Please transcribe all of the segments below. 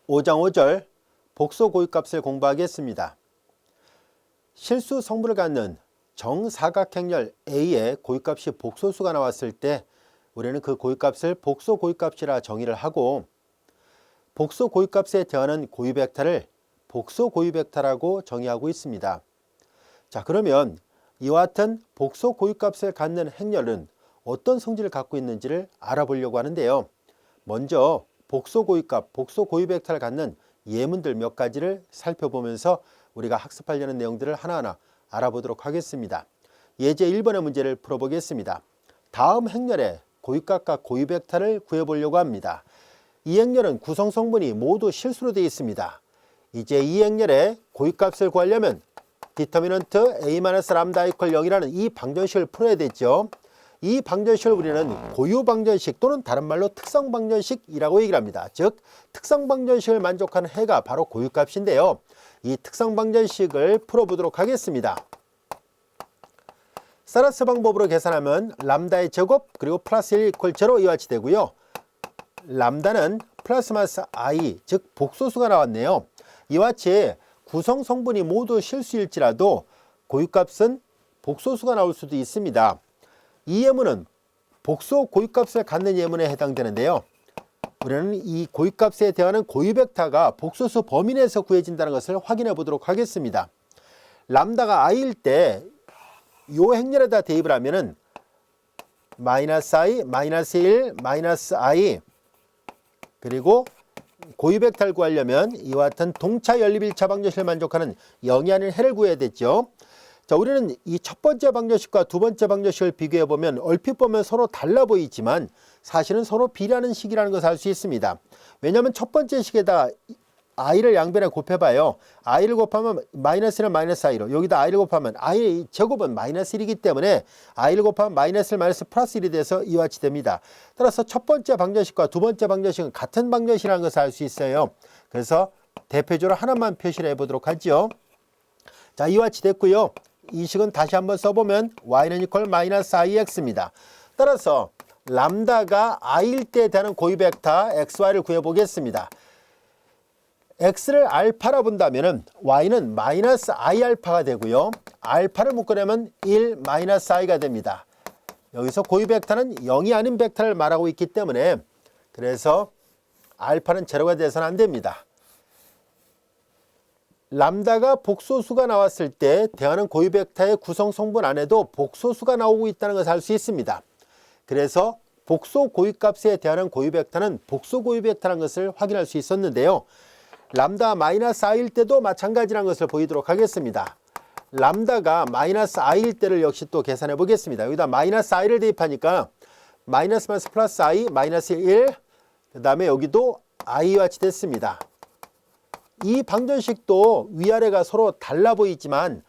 5장 5절 복소 고유값을 공부하겠습니다. 실수 성분을 갖는 정사각행렬 A의 고유값이 복소수가 나왔을 때 우리는 그 고유값을 복소 고유값이라 정의를 하고, 복소 고유값에 대하는 고유 벡터를 복소 고유 벡터라고 정의하고 있습니다. 자, 그러면 이와 같은 복소 고유값을 갖는 행렬은 어떤 성질을 갖고 있는지를 알아보려고 하는데요. 먼저 복소 고유값, 복소 고유 벡터를 갖는 예문들 몇 가지를 살펴보면서 우리가 학습하려는 내용들을 하나하나 알아보도록 하겠습니다. 예제 1번의 문제를 풀어보겠습니다. 다음 행렬의 고유값과 고유 벡터를 구해보려고 합니다. 이 행렬은 구성 성분이 모두 실수로 되어 있습니다. 이제 이 행렬의 고유값을 구하려면 디터미넌트 A-람다 이퀄 0이라는 이 방정식을 풀어야 되죠. 이 방정식을 우리는 고유 방정식 또는 다른 말로 특성 방정식이라고 얘기를 합니다. 즉 특성 방정식을 만족하는 해가 바로 고유값인데요. 이 특성 방정식을 풀어보도록 하겠습니다. 사라스 방법으로 계산하면 람다의 제곱 그리고 플러스 1 이퀄 0 이와 같이 되고요. 람다는 플러스 마이너스 i 즉 복소수가 나왔네요. 이와 같이 구성 성분이 모두 실수일지라도 고유값은 복소수가 나올 수도 있습니다. 이 예문은 복소 고유값을 갖는 예문에 해당되는데요. 우리는 이 고유값에 대하는 고유 벡터가 복소수 범위 내에서 구해진다는 것을 확인해 보도록 하겠습니다. 람다가 i일 때 이 행렬에다 대입을 하면은 마이너스 i, 마이너스 1, 마이너스 i 그리고 고유 벡터를 구하려면 이와 같은 동차 연립일차 방정식을 만족하는 0이 아닌 해를 구해야 되죠. 자, 우리는 이 첫 번째 방정식과 두 번째 방정식을 비교해 보면 얼핏 보면 서로 달라 보이지만 사실은 서로 비례하는 식이라는 것을 알 수 있습니다. 왜냐하면 첫 번째 식에다 i를 양변에 곱해봐요. i를 곱하면 마이너스는 마이너스 i로, 여기다 i를 곱하면 i 제곱은 마이너스 1이기 때문에 i를 곱하면 마이너스 1 마이너스 플러스 1이 돼서 이와 같이 됩니다. 따라서 첫 번째 방정식과 두 번째 방정식은 같은 방정식이라는 것을 알 수 있어요. 그래서 대표적으로 하나만 표시를 해보도록 하죠. 자, 이와 같이 됐고요. 이 식은 다시 한번 써보면 y는 이퀄 마이너스 ix입니다. 따라서 람다가 i일 때에 대한 고유 벡터 xy를 구해보겠습니다. x를 알파라 본다면 y는 마이너스 i 알파가 되고요. 알파를 묶어내면 1 마이너스 i가 됩니다. 여기서 고유 벡터는 0이 아닌 벡터를 말하고 있기 때문에 그래서 알파는 제로가 돼서는 안 됩니다. 람다가 복소수가 나왔을 때 대하는 고유 벡터의 구성 성분 안에도 복소수가 나오고 있다는 것을 알 수 있습니다. 그래서 복소 고유값에 대하는 고유 벡터는 복소 고유 벡터라는 것을 확인할 수 있었는데요. 람다 마이너스 i일 때도 마찬가지라는 것을 보이도록 하겠습니다. 람다가 마이너스 i일 때를 역시 또 계산해 보겠습니다. 여기다 마이너스 i를 대입하니까 마이너스 마이너스 플러스 i 마이너스 1, 그 다음에 여기도 i와 같이 됐습니다. 이 방정식도 위아래가 서로 달라 보이지만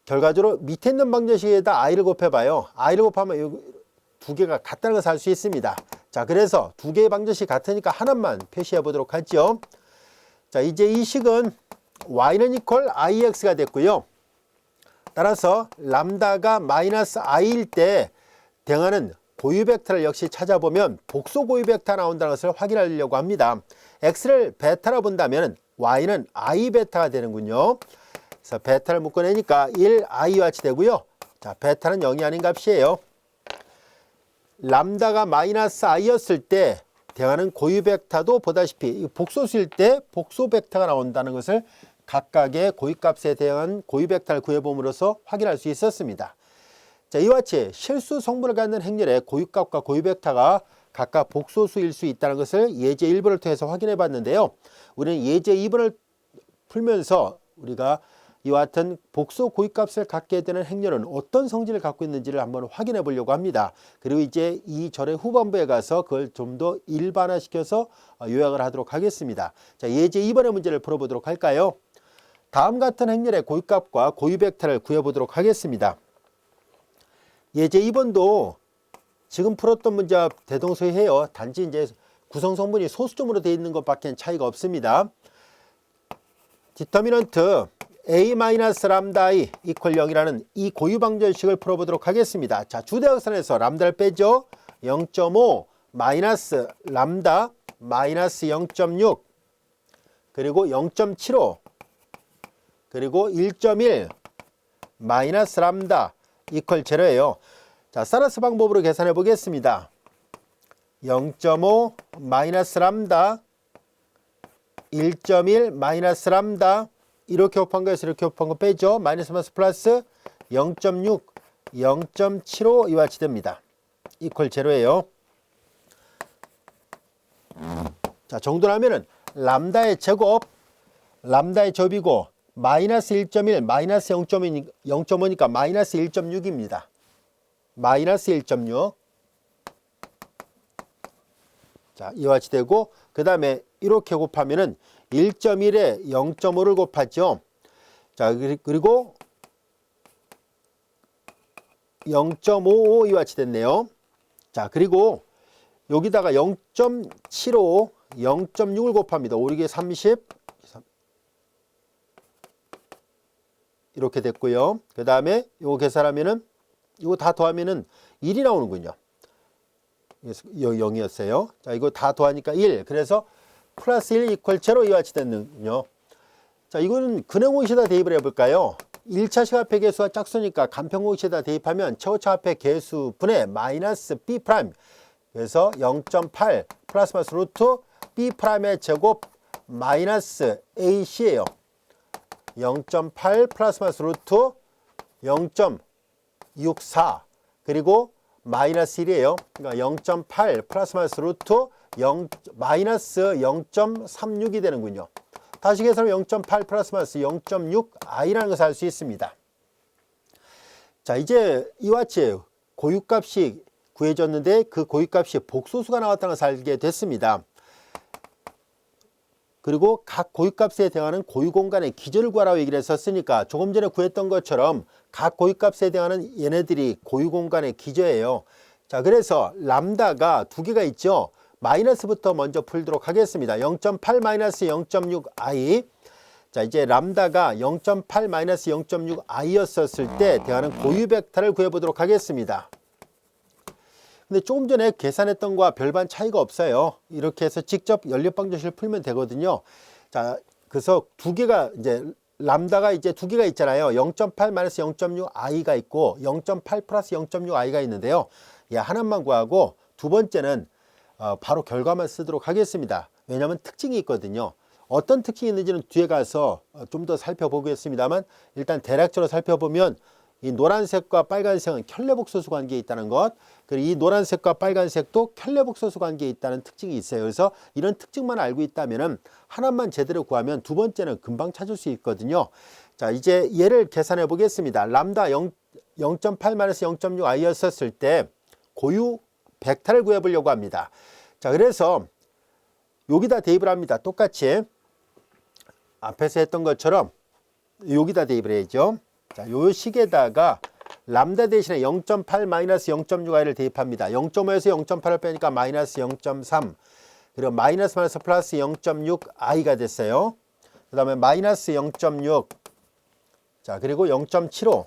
결과적으로 밑에 있는 방정식에다 i를 곱해봐요. i를 곱하면 두 개가 같다는 것을 알 수 있습니다. 자, 그래서 두 개의 방정식이 같으니까 하나만 표시해 보도록 하죠. 자, 이제 이 식은 y는 이퀄 ix가 됐고요. 따라서 람다가 마이너스 i일 때 대응하는 고유 벡터를 역시 찾아보면 복소 고유 벡터 나온다는 것을 확인하려고 합니다. x를 베타라 본다면 y는 i 베타가 되는군요. 그래서 베타를 묶어내니까 1i와 같이 되고요. 자, 베타는 0이 아닌 값이에요. 람다가 마이너스 i였을 때 대하는 고유 벡터도 보다시피 복소수일 때 복소 벡터가 나온다는 것을 각각의 고유값에 대한 고유 벡터를 구해봄으로써 확인할 수 있었습니다. 자, 이와 같이 실수 성분을 갖는 행렬의 고유값과 고유 벡터가 각각 복소수일 수 있다는 것을 예제 1번을 통해서 확인해 봤는데요. 우리는 예제 2번을 풀면서 우리가 이와 같은 복소 고유값을 갖게 되는 행렬은 어떤 성질을 갖고 있는지를 한번 확인해 보려고 합니다. 그리고 이제 이 절의 후반부에 가서 그걸 좀 더 일반화시켜서 요약을 하도록 하겠습니다. 자, 예제 2번의 문제를 풀어보도록 할까요? 다음 같은 행렬의 고유값과 고유 벡터를 구해보도록 하겠습니다. 예제 2번도 지금 풀었던 문제와 대동소이해요. 단지 이제 구성 성분이 소수점으로 되어 있는 것밖에 차이가 없습니다. 디터미넌트 A-람다 i 이퀄 0이라는 이 고유 방정식을 풀어보도록 하겠습니다. 자, 주대역선에서 람다를 빼죠. 0.5 마이너스 람다 마이너스 0.6 그리고 0.75 그리고 1.1 마이너스 람다 이퀄 제로예요. 자, 사라스 방법으로 계산해 보겠습니다. 0.5 마이너스 람다 1.1 마이너스 람다 이렇게 곱한 거에서 이렇게 곱한 거 빼죠. 마이너스 마이너스 플러스 0.6 0.75 이와 같이 됩니다. 이퀄 제로예요. 자, 정도라면은 람다의 제곱 람다의 제곱이고 마이너스 1.1 마이너스 0.5니까 마이너스 1.6입니다. 마이너스 1.6. 자, 이와 같이 되고 그 다음에 이렇게 곱하면은 1.1에 0.5를 곱하죠. 자, 그리고 0.55 이와 같이 됐네요. 자, 그리고 여기다가 0.75 0.6을 곱합니다. 5, 6에 30 이렇게 됐고요. 그 다음에 이거 계산하면은 이거 다 더하면은 1이 나오는군요. 0이었어요. 자, 이거 다 더하니까 1. 그래서 플러스 1 이퀄 제로 이와 같이 됐는군요. 자, 이거는 근행공식에다 대입을 해볼까요? 1차 시합의 개수가 짝수니까 간편공식에다 대입하면 최고차 합의 개수 분의 마이너스 B 프라임. 그래서 0.8 플러스 마이너스 루트 B 프라임의 제곱 마이너스 AC예요. 0.8 플러스 마이너스 루트 0.64 그리고 마이너스 1이에요. 그러니까 0.8 플러스 마이너스 루트 마이너스 0.36이 되는군요. 다시 계산하면 0.8 플러스 마이너스 0.6i라는 것을 알 수 있습니다. 자, 이제 이와 같이 고유값이 구해졌는데 그 고유값이 복소수가 나왔다는 것을 알게 됐습니다. 그리고 각 고유값에 대항하는 고유공간의 기저를 구하라고 얘기를 했었으니까 조금 전에 구했던 것처럼 각 고유값에 대항하는 얘네들이 고유공간의 기저예요. 자, 그래서 람다가 두 개가 있죠. 마이너스부터 먼저 풀도록 하겠습니다. 0.8 마이너스 0.6i. 자, 이제 람다가 0.8 마이너스 0.6i였었을 때 대항하는 고유 벡터를 구해보도록 하겠습니다. 근데 조금 전에 계산했던 거와 별반 차이가 없어요. 이렇게 해서 직접 연립방정식을 풀면 되거든요. 자, 그래서 두 개가 이제 람다가 이제 두 개가 있잖아요. 0.8 마이너스 0.6i가 있고 0.8 플러스 0.6i가 있는데요. 예, 하나만 구하고 두 번째는 바로 결과만 쓰도록 하겠습니다. 왜냐하면 특징이 있거든요. 어떤 특징이 있는지는 뒤에 가서 좀 더 살펴보겠습니다만 일단 대략적으로 살펴보면 이 노란색과 빨간색은 켤레복소수 관계에 있다는 것, 그리고 이 노란색과 빨간색도 켤레복소수 관계에 있다는 특징이 있어요. 그래서 이런 특징만 알고 있다면은 하나만 제대로 구하면 두 번째는 금방 찾을 수 있거든요. 자, 이제 얘를 계산해 보겠습니다. 람다 0.8-0.6i였었을 때 고유 벡터를 구해 보려고 합니다. 자, 그래서 여기다 대입을 합니다. 똑같이 앞에서 했던 것처럼 여기다 대입을 해야죠. 자, 요 식에다가 람다 대신에 0.8 마이너스 0.6i를 대입합니다. 0.5에서 0.8을 빼니까 마이너스 0.3 그리고 마이너스 마이너스 플러스 0.6i가 됐어요. 그 다음에 마이너스 0.6 자, 그리고 0.75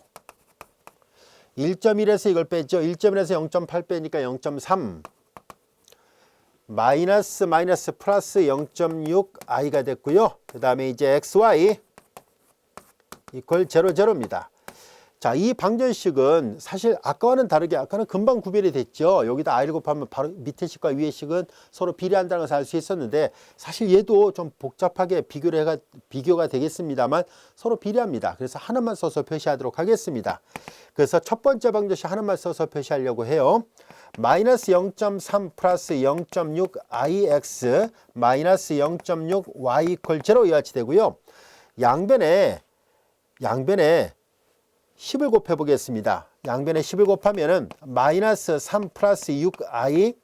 1.1에서 이걸 뺐죠. 1.1에서 0.8 빼니까 0.3 마이너스 마이너스 플러스 0.6i가 됐고요. 그 다음에 이제 xy 이퀄 0,0입니다. 자, 이 방정식은 사실 아까와는 다르게 아까는 금방 구별이 됐죠. 여기다 i를 곱하면 바로 밑에 식과 위에 식은 서로 비례한다는 것을 알 수 있었는데 사실 얘도 좀 복잡하게 비교가 되겠습니다만 서로 비례합니다. 그래서 하나만 써서 표시하도록 하겠습니다. 그래서 첫 번째 방정식 하나만 써서 표시하려고 해요. 마이너스 0.3 플러스 0.6ix 마이너스 0.6y 이퀄 0 이와 같이 되고요. 양변에 10을 곱해 보겠습니다. 양변에 10을 곱하면은 마이너스 3 플러스 6i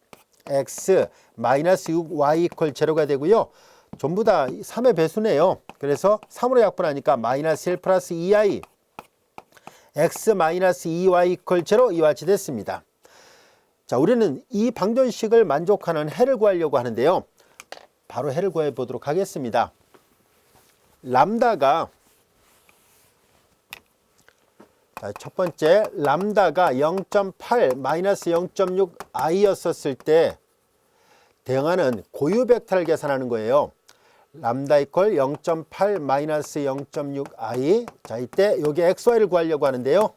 x 마이너스 6y 이퀄 0가 되고요. 전부 다 3의 배수네요. 그래서 3으로 약분하니까 마이너스 1 플러스 2i x 마이너스 2y 이퀄 0 이와 같이 됐습니다. 자, 우리는 이 방정식을 만족하는 해를 구하려고 하는데요. 바로 해를 구해 보도록 하겠습니다. 람다가 자, 첫 번째 람다가 0.8 마이너스 0.6i였었을 때 대응하는 고유 벡터를 계산하는 거예요. 람다 이퀄 0.8 마이너스 0.6i. 자, 이때 여기 xy를 구하려고 하는데요.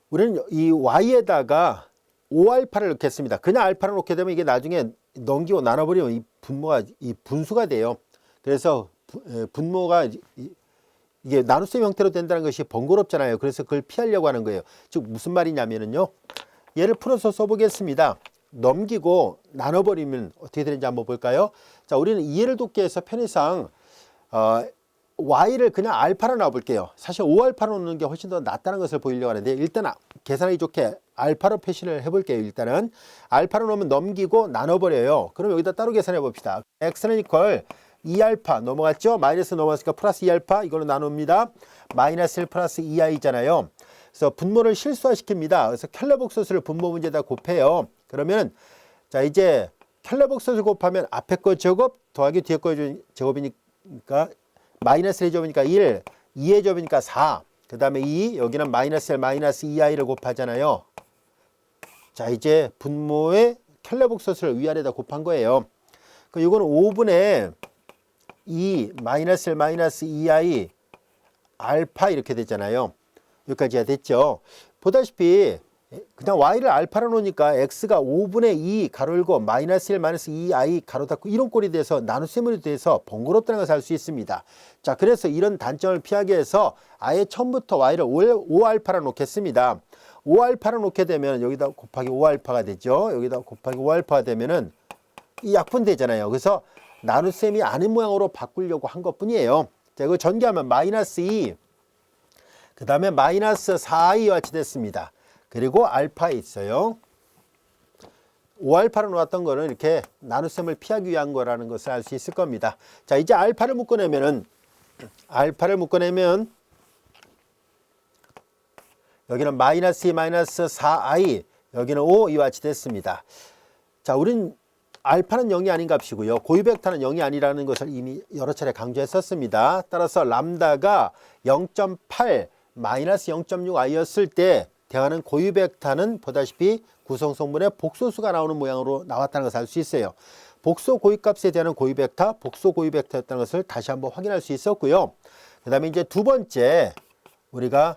우리는 이 y에다가 5알파를 넣겠습니다. 그냥 알파를 넣게 되면 이게 나중에 넘기고 나눠버리면 이 분모가 이 분수가 돼요. 그래서 분모가 이게 나눗셈 형태로 된다는 것이 번거롭잖아요. 그래서 그걸 피하려고 하는 거예요. 즉 무슨 말이냐면은요. 얘를 풀어서 써보겠습니다. 넘기고 나눠버리면 어떻게 되는지 한번 볼까요? 자, 우리는 이해를 돕기 위해서 편의상 y를 그냥 알파로 놔볼게요. 사실 5알파로 놓는 게 훨씬 더 낫다는 것을 보이려고 하는데 일단 계산하기 좋게 알파로 표시를 해볼게요. 일단은 알파로 놓으면 넘기고 나눠버려요. 그럼 여기다 따로 계산해 봅시다. x는 이퀄 2알파 넘어갔죠? 마이너스 넘어갔으니까 플러스 2알파 이걸로 나눕니다. 마이너스 1 플러스 2i잖아요. 그래서 분모를 실수화시킵니다. 그래서 켈러복소수를 분모 문제에다 곱해요. 그러면 자 이제 켈러복소수 곱하면 앞에 거 제곱 더하기 뒤에 거 제곱이니까 마이너스 1의 제곱이니까 1, 2의 제곱이니까 4, 그 다음에 2, 여기는 마이너스 1, 마이너스 2i를 곱하잖아요. 자 이제 분모의 켈러복소수를 위아래다 곱한 거예요. 그 이거는 5분의 2 마이너스 1 마이너스 2i 알파 이렇게 됐잖아요. 여기까지가 됐죠. 보다시피 그냥 y를 알파로 놓으니까 x가 5분의 2 가로 열고 마이너스 1 마이너스 2i 가로 닫고 이런 꼴이 돼서 나눗셈으로 돼서 번거롭다는 것을 알 수 있습니다. 자 그래서 이런 단점을 피하기 위해서 아예 처음부터 y를 5알파로 놓겠습니다. 5알파로 놓게 되면 여기다 곱하기 5알파가 되죠. 여기다 곱하기 5알파가 되면은 이 약분되잖아요. 그래서 나눗셈이 아닌 모양으로 바꾸려고 한 것 뿐이에요. 자, 이거 전개하면 마이너스 2, 그 다음에 마이너스 4i와 같이 됐습니다. 그리고 알파에 있어요. 5알파로 놓았던 거는 이렇게 나눗셈을 피하기 위한 거라는 것을 알 수 있을 겁니다. 자, 이제 알파를 묶어내면 여기는 마이너스 2 마이너스 4i, 여기는 5 이와 같이 됐습니다. 자, 우린 알파는 0이 아닌 값이고요. 고유 벡터는 0이 아니라는 것을 이미 여러 차례 강조했었습니다. 따라서 람다가 0.8 마이너스 0.6i였을 때 대하는 고유 벡터는 보다시피 구성 성분의 복소수가 나오는 모양으로 나왔다는 것을 알 수 있어요. 복소 고유값에 대한 고유 벡터, 복소 고유 벡터였다는 것을 다시 한번 확인할 수 있었고요. 그 다음에 이제 두 번째 우리가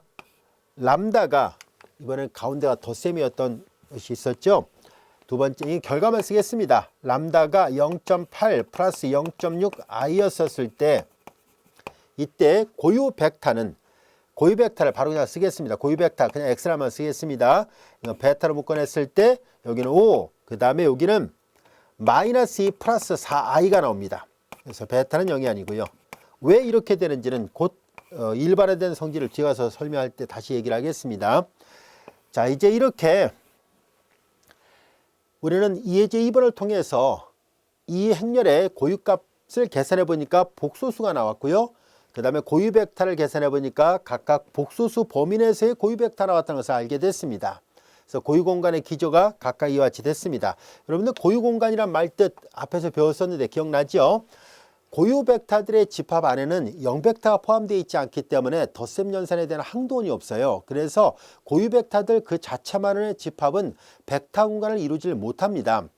람다가 이번엔 가운데가 덧셈이었던 것이 있었죠. 두 번째 결과만 쓰겠습니다. 람다가 0.8 플러스 0.6i였었을 때 이때 고유 벡터는 고유 벡터를 바로 그냥 쓰겠습니다. 고유 벡터 그냥 x라만 쓰겠습니다. 베타로 묶어냈을 때 여기는 5, 그 다음에 여기는 마이너스 2 플러스 4i가 나옵니다. 그래서 베타는 0이 아니고요. 왜 이렇게 되는지는 곧 일반화된 성질을 뒤에 가서 설명할 때 다시 얘기를 하겠습니다. 자 이제 이렇게 우리는 이해제 2번을 통해서 이 행렬의 고유값을 계산해 보니까 복소수가 나왔고요. 그 다음에 고유 벡터를 계산해 보니까 각각 복소수 범위 내에서의 고유 벡터 나왔다는 것을 알게 됐습니다. 그래서 고유 공간의 기조가 각각 이와 같이 됐습니다. 여러분들 고유 공간이란 말 뜻 앞에서 배웠었는데 기억나죠? 고유 벡터들의 집합 안에는 0벡터가 포함되어 있지 않기 때문에 덧셈 연산에 대한 항도원이 없어요. 그래서 고유 벡터들 그 자체만의 집합은 벡터 공간을 이루지 못합니다.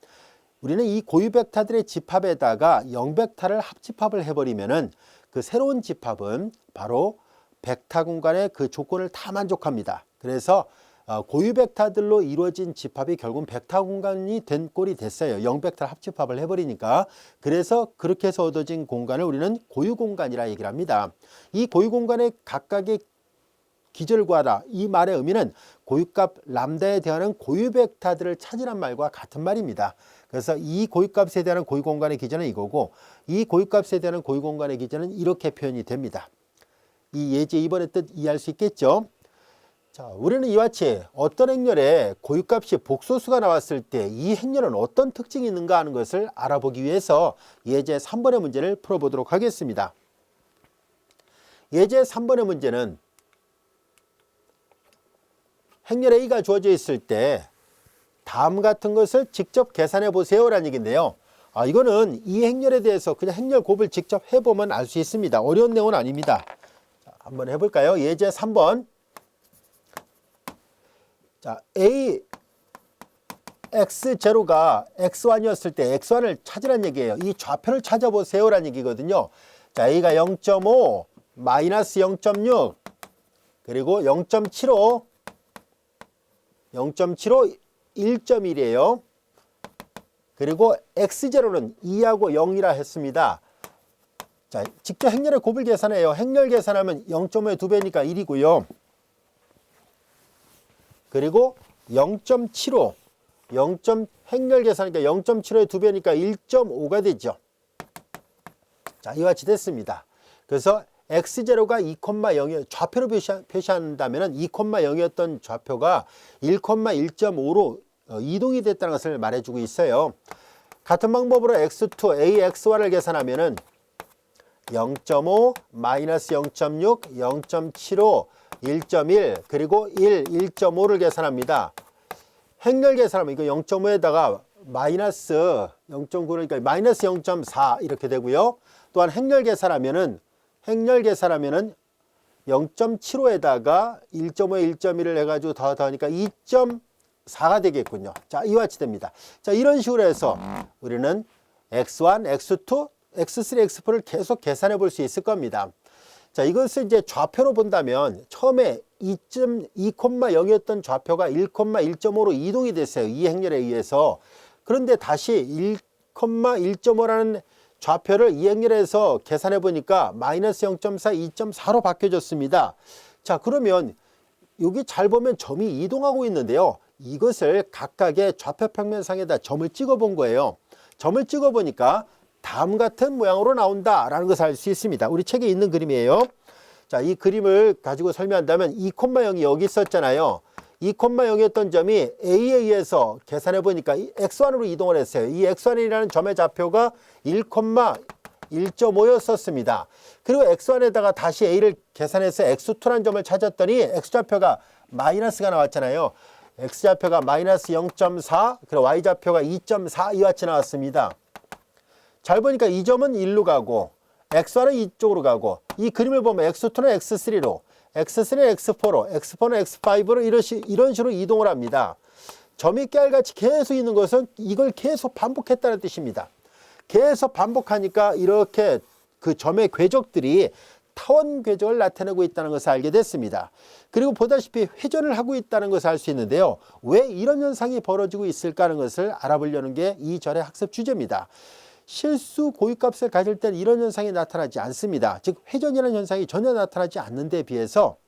우리는 이 고유 벡터들의 집합에다가 0벡터를 합집합을 해버리면은 그 새로운 집합은 바로 벡터 공간의 그 조건을 다 만족합니다. 그래서 고유 벡터들로 이루어진 집합이 결국은 벡터 공간이 된 꼴이 됐어요. 0벡터를 합집합을 해버리니까. 그래서 그렇게 해서 얻어진 공간을 우리는 고유 공간이라 얘기를 합니다. 이 고유 공간의 각각의 기절을 구하라. 이 말의 의미는 고유값 람다에 대한 고유 벡터들을 찾으란 말과 같은 말입니다. 그래서 이 고유값에 대한 고유 공간의 기전은 이거고 이 고유값에 대한 고유 공간의 기전은 이렇게 표현이 됩니다. 이 예제 2번의 뜻 이해할 수 있겠죠? 자, 우리는 이와 같이 어떤 행렬에 고유값이 복소수가 나왔을 때 이 행렬은 어떤 특징이 있는가 하는 것을 알아보기 위해서 예제 3번의 문제를 풀어보도록 하겠습니다. 예제 3번의 문제는 행렬 A가 주어져 있을 때 다음 같은 것을 직접 계산해 보세요 라는 얘기인데요. 이거는 이 행렬에 대해서 그냥 행렬 곱을 직접 해보면 알 수 있습니다. 어려운 내용은 아닙니다. 자, 한번 해볼까요? 예제 3번. 자, x0가 x1이었을 때 x1을 찾으란 얘기예요. 이 좌표를 찾아보세요라는 얘기거든요. 자, a가 0.5, 마이너스 0.6, 그리고 0.75, 1.1이에요. 그리고 x0는 2하고 0이라 했습니다. 자, 직접 행렬의 곱을 계산해요. 행렬 계산하면 0.5의 2배니까 1이고요. 그리고 0.75, 행렬 계산하니까 0.75의 2배니까 1.5가 되죠. 자, 이와 같이 됐습니다. 그래서 x0가 2,0, 좌표로 표시한다면 2,0이었던 좌표가 1,1.5로 이동이 됐다는 것을 말해주고 있어요. 같은 방법으로 x2, a, x1을 계산하면 0.5, 마이너스 0.6, 0.75, 1.1, 그리고 1.5를 계산합니다. 행렬 계산하면 이거 0.5에다가 마이너스 0.9, 그러니까 마이너스 0.4 이렇게 되고요. 또한 행렬 계산하면은 0.75에다가 1.5에 1.1을 해가지고 더하니까 2.4가 되겠군요. 자, 이와 같이 됩니다. 자, 이런 식으로 해서 우리는 x1, x2, x3, x4를 계속 계산해 볼 수 있을 겁니다. 자, 이것을 이제 좌표로 본다면 처음에 2,0이었던 좌표가 1,1.5로 이동이 됐어요. 이 행렬에 의해서. 그런데 다시 1,1.5라는 좌표를 이 행렬에서 계산해 보니까 마이너스 0.4, 2.4로 바뀌어졌습니다. 자, 그러면 여기 잘 보면 점이 이동하고 있는데요. 이것을 각각의 좌표 평면상에다 점을 찍어 본 거예요. 점을 찍어 보니까 다음 같은 모양으로 나온다라는 것을 알 수 있습니다. 우리 책에 있는 그림이에요. 자, 이 그림을 가지고 설명한다면 2,0이 여기 있었잖아요. 2,0이었던 점이 A에 의해서 계산해 보니까 x1으로 이동을 했어요. 이 x1이라는 점의 좌표가 1,1.5였었습니다. 그리고 x1에다가 다시 A를 계산해서 x2라는 점을 찾았더니 x좌표가 마이너스가 나왔잖아요. x좌표가 마이너스 0.4, 그리고 y좌표가 2.4 이와 같이 나왔습니다. 잘 보니까 이 점은 1로 가고 x1은 이쪽으로 가고, 이 그림을 보면 x2는 x3로, x3는 x4로, x4는 x5로 이런 식으로 이동을 합니다. 점이 깨알같이 계속 있는 것은 이걸 계속 반복했다는 뜻입니다. 계속 반복하니까 이렇게 그 점의 궤적들이 타원 궤적을 나타내고 있다는 것을 알게 됐습니다. 그리고 보다시피 회전을 하고 있다는 것을 알 수 있는데요. 왜 이런 현상이 벌어지고 있을까 하는 것을 알아보려는 게 이 절의 학습 주제입니다. 실수 고유값을 가질 때는 이런 현상이 나타나지 않습니다. 즉 회전이라는 현상이 전혀 나타나지 않는 데 비해서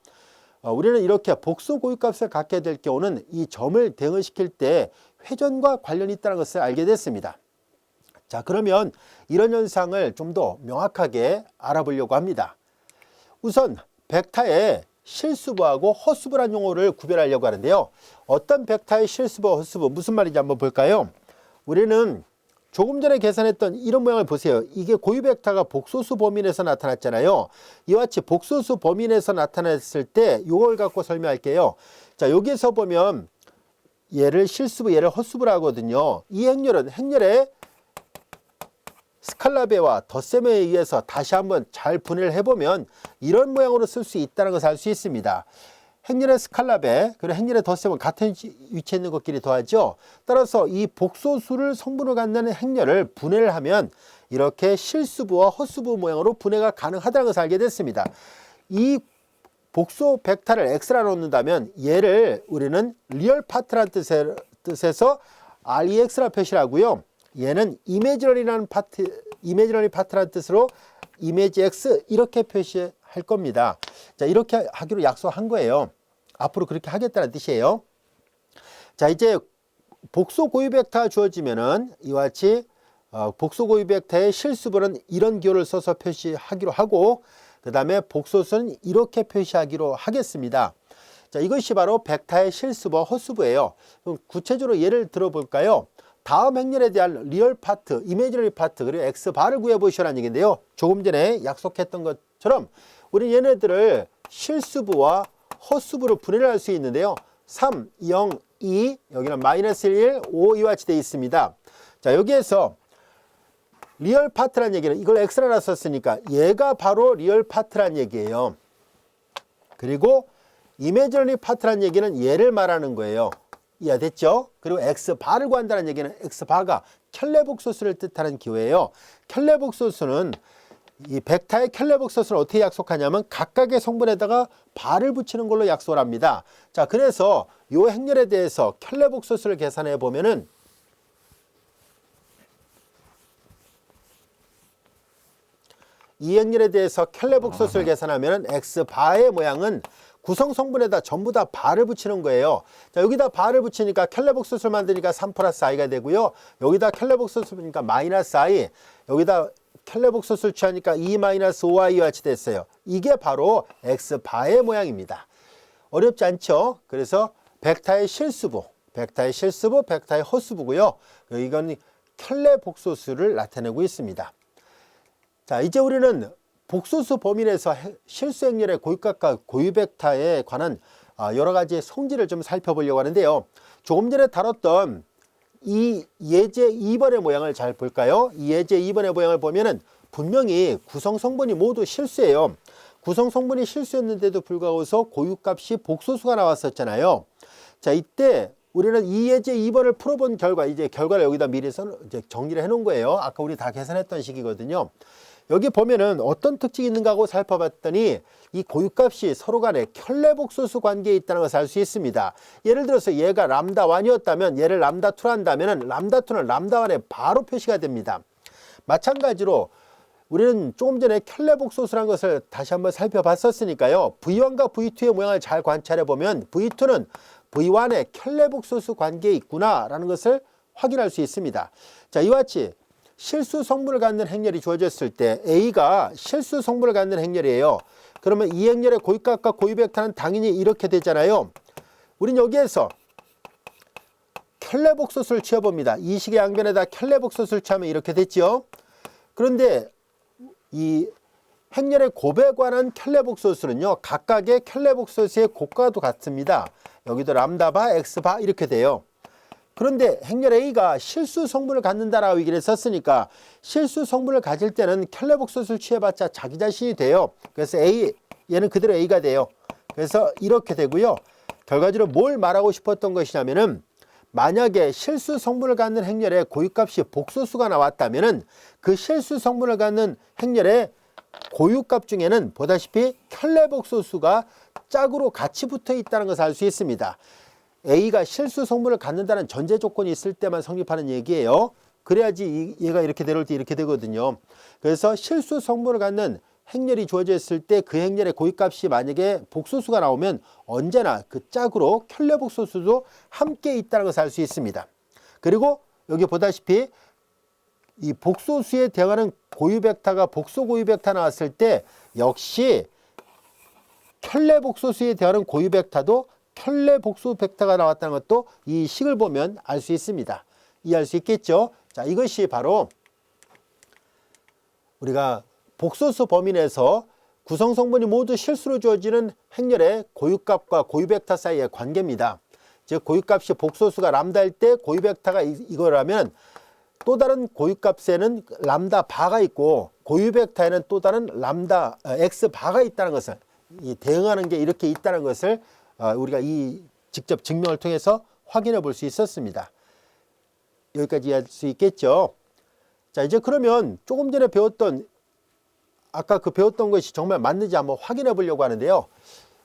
우리는 이렇게 복수 고유값을 갖게 될 경우는 이 점을 대응시킬 때 회전과 관련이 있다는 것을 알게 됐습니다. 자, 그러면 이런 현상을 좀 더 명확하게 알아보려고 합니다. 우선 벡터의 실수부하고 허수부라는 용어를 구별하려고 하는데요. 어떤 벡터의 실수부, 허수부 무슨 말인지 한번 볼까요? 우리는 조금 전에 계산했던 이런 모양을 보세요. 이게 고유 벡터가 복소수 범위에서 나타났잖아요. 이와 같이 복소수 범위에서 나타났을 때 이걸 갖고 설명할게요. 자, 여기에서 보면 얘를 실수부, 얘를 허수부라 하거든요. 이 행렬은 행렬의 스칼라베와 덧셈에 의해서 다시 한번 잘 분해를 해보면 이런 모양으로 쓸 수 있다는 것을 알 수 있습니다. 행렬의 스칼라베 그리고 행렬의 덧셈은 같은 위치에 있는 것끼리 더하죠. 따라서 이 복소수를 성분을 갖는 행렬을 분해를 하면 이렇게 실수부와 허수부 모양으로 분해가 가능하다는 것을 알게 됐습니다. 이 복소 벡터를 x라 놓는다면 얘를 우리는 리얼 파트라는 뜻에서 REX라 표시를 하고요. 얘는 이미지너리라는 파트라는 뜻으로 이미지 x 이렇게 표시할 겁니다. 자, 이렇게 하기로 약속한 거예요. 앞으로 그렇게 하겠다는 뜻이에요. 자, 이제 복소 고유 벡터가 주어지면은 이와 같이 복소 고유 벡터의 실수부는 이런 기호를 써서 표시하기로 하고, 그 다음에 복소수는 이렇게 표시하기로 하겠습니다. 자, 이것이 바로 벡터의 실수부와 허수부예요. 그럼 구체적으로 예를 들어볼까요? 다음 행렬에 대한 리얼 파트, 이미지너리 파트, 그리고 x바를 구해보시라는 얘기인데요. 조금 전에 약속했던 것처럼 우리 얘네들을 실수부와 허수부로 분해를 할 수 있는데요. 3, 0, 2, 여기는 마이너스 1, 5 이와 같이 되어 있습니다. 자, 여기에서 리얼 파트란 얘기는 이걸 x라 놨었으니까 얘가 바로 리얼 파트란 얘기예요. 그리고 이미지너리 파트란 얘기는 얘를 말하는 거예요. 이해됐죠? 그리고 X바를 구한다는 얘기는 X바가 켈레복소수를 뜻하는 기호예요. 켈레복소수는 이 벡터의 켈레복소수를 어떻게 약속하냐면 각각의 성분에다가 바를 붙이는 걸로 약속을 합니다. 자, 그래서 이 행렬에 대해서 켈레복소수를 계산해 보면은 이 행렬에 대해서 켈레복소수를 계산하면 X바의 모양은 구성 성분에다 전부 다 바를 붙이는 거예요. 자, 여기다 바를 붙이니까 켈레복소수를 만드니까 3 플러스 i가 되고요. 여기다 켈레복소수니까 마이너스 i, 여기다 켈레복소수를 취하니까 2 마이너스 5i와 같이 됐어요. 이게 바로 X바의 모양입니다. 어렵지 않죠? 그래서 벡터의 실수부, 벡터의 허수부고요. 이건 켈레복소수를 나타내고 있습니다. 자, 이제 우리는 복소수 범위 내에서 실수 행렬의 고유값과 고유벡터에 관한 여러 가지 성질을 좀 살펴보려고 하는데요. 조금 전에 다뤘던 이 예제 2번의 모양을 잘 볼까요? 이 예제 2번의 모양을 보면은 분명히 구성 성분이 모두 실수예요. 구성 성분이 실수였는데도 불구하고서 고유값이 복소수가 나왔었잖아요. 자, 이때 우리는 이 예제 2번을 풀어본 결과, 이제 결과를 여기다 미리 이제 정리를 해 놓은 거예요. 아까 우리 다 계산했던 식이거든요. 여기 보면은 어떤 특징이 있는가 하고 살펴봤더니 이 고유값이 서로 간에 켈레복소수 관계에 있다는 것을 알 수 있습니다. 예를 들어서 얘가 람다1이었다면 얘를 람다2로 한다면 람다2는 람다1에 바로 표시가 됩니다. 마찬가지로 우리는 조금 전에 켈레복소수라는 것을 다시 한번 살펴봤었으니까요. V1과 V2의 모양을 잘 관찰해 보면 V2는 V1의 켈레복소수 관계에 있구나 라는 것을 확인할 수 있습니다. 자, 이와 같이 실수 성분을 갖는 행렬이 주어졌을 때 A가 실수 성분을 갖는 행렬이에요. 그러면 이 행렬의 고유값과 고유벡터는 당연히 이렇게 되잖아요. 우린 여기에서 켈레복소수를 취해봅니다. 이 식의 양변에다 켈레복소수를 취하면 이렇게 됐죠. 그런데 이 행렬의 곱에 관한 켈레복소수는요, 각각의 켈레복소수의 곱과도 같습니다. 여기도 람다바, X바 이렇게 돼요. 그런데 행렬 A가 실수 성분을 갖는다라고 얘기를 했었으니까 실수 성분을 가질 때는 켈레복소수를 취해봤자 자기 자신이 돼요. 그래서 A, 얘는 그대로 A가 돼요. 그래서 이렇게 되고요. 결과적으로 뭘 말하고 싶었던 것이냐면은 만약에 실수 성분을 갖는 행렬에 고유값이 복소수가 나왔다면은 그 실수 성분을 갖는 행렬의 고유값 중에는 보다시피 켈레복소수가 짝으로 같이 붙어 있다는 것을 알 수 있습니다. A가 실수 성분을 갖는다는 전제 조건이 있을 때만 성립하는 얘기예요. 그래야지 얘가 이렇게 내려올 때 이렇게 되거든요. 그래서 실수 성분을 갖는 행렬이 주어져 있을 때 그 행렬의 고유값이 만약에 복소수가 나오면 언제나 그 짝으로 켈레복소수도 함께 있다는 것을 알 수 있습니다. 그리고 여기 보다시피 이 복소수에 대응하는 고유벡터가 복소 고유벡터 나왔을 때 역시 켈레복소수에 대응하는 고유벡터도 켈레복소 벡터가 나왔다는 것도 이 식을 보면 알 수 있습니다. 이해할 수 있겠죠? 자, 이것이 바로 우리가 복소수 범위 내에서 구성 성분이 모두 실수로 주어지는 행렬의 고유값과 고유벡터 사이의 관계입니다. 즉 고유값이 복소수가 람다일 때 고유벡터가 이거라면 또 다른 고유값에는 람다 바가 있고 고유벡터에는 또 다른 람다 X 바가 있다는 것을 대응하는 게 이렇게 있다는 것을 우리가 이 직접 증명을 통해서 확인해 볼 수 있었습니다. 여기까지 이해할 수 있겠죠? 자, 이제 그러면 조금 전에 배웠던 아까 그 배웠던 것이 정말 맞는지 한번 확인해 보려고 하는데요.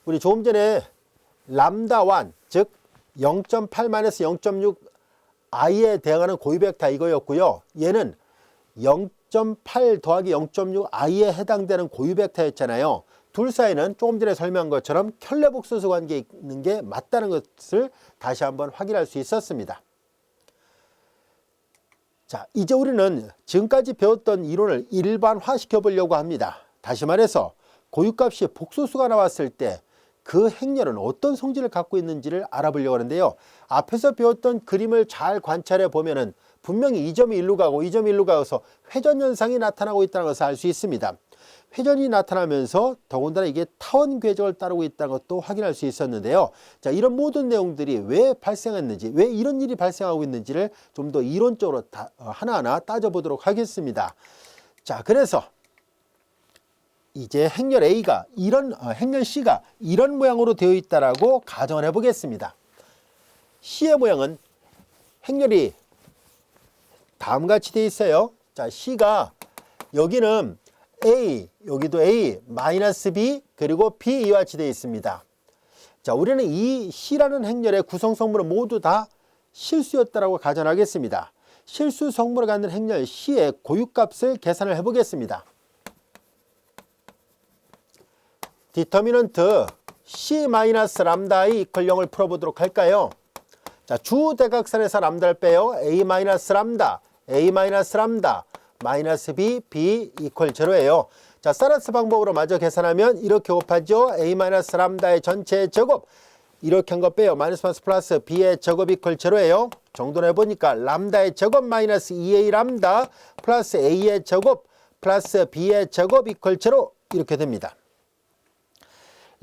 우리 조금 전에 람다1 즉 0.8-0.6 i에 대응하는 고유벡터 이거였고요. 얘는 0.8 더하기 0.6 i에 해당되는 고유벡터였잖아요. 둘 사이는 조금 전에 설명한 것처럼 켈레복소수 관계에 있는 게 맞다는 것을 다시 한번 확인할 수 있었습니다. 자, 이제 우리는 지금까지 배웠던 이론을 일반화시켜 보려고 합니다. 다시 말해서 고유값이 복소수가 나왔을 때 그 행렬은 어떤 성질을 갖고 있는지를 알아보려고 하는데요. 앞에서 배웠던 그림을 잘 관찰해 보면은 분명히 이 점이 일로 가고 이 점이 일로 가서 회전현상이 나타나고 있다는 것을 알 수 있습니다. 회전이 나타나면서 더군다나 이게 타원 궤적을 따르고 있다는 것도 확인할 수 있었는데요. 자, 이런 모든 내용들이 왜 발생했는지, 왜 이런 일이 발생하고 있는지를 좀 더 이론적으로 하나하나 따져보도록 하겠습니다. 자, 그래서 이제 행렬 A가 행렬 C가 이런 모양으로 되어 있다라고 가정을 해보겠습니다. C의 모양은 행렬이 다음과 같이 되어 있어요. 자, C가 여기는 A, 여기도 A, 마이너스 B, 그리고 B 이와 같이 되어 있습니다. 자, 우리는 이 C라는 행렬의 구성 성분은 모두 다 실수였다라고 가정하겠습니다. 실수 성분을 갖는 행렬 C의 고유값을 계산을 해보겠습니다. 디터미넌트 C-람다이 이퀄 0을 풀어보도록 할까요? 자, 주대각선에서 람다를 빼요. A-람다, A-람다, 마이너스 B, B 이퀄 0예요. 자, 사라스 방법으로 마저 계산하면 이렇게 곱하죠. A-람다의 전체 제곱. 이렇게 한 거 빼요. 마이너스 플러스 B의 제곱 이퀄 0예요. 정돈을 해보니까 람다의 제곱 마이너스 2A 람다 플러스 A의 제곱 플러스 B의 제곱 이퀄 0 이렇게 됩니다.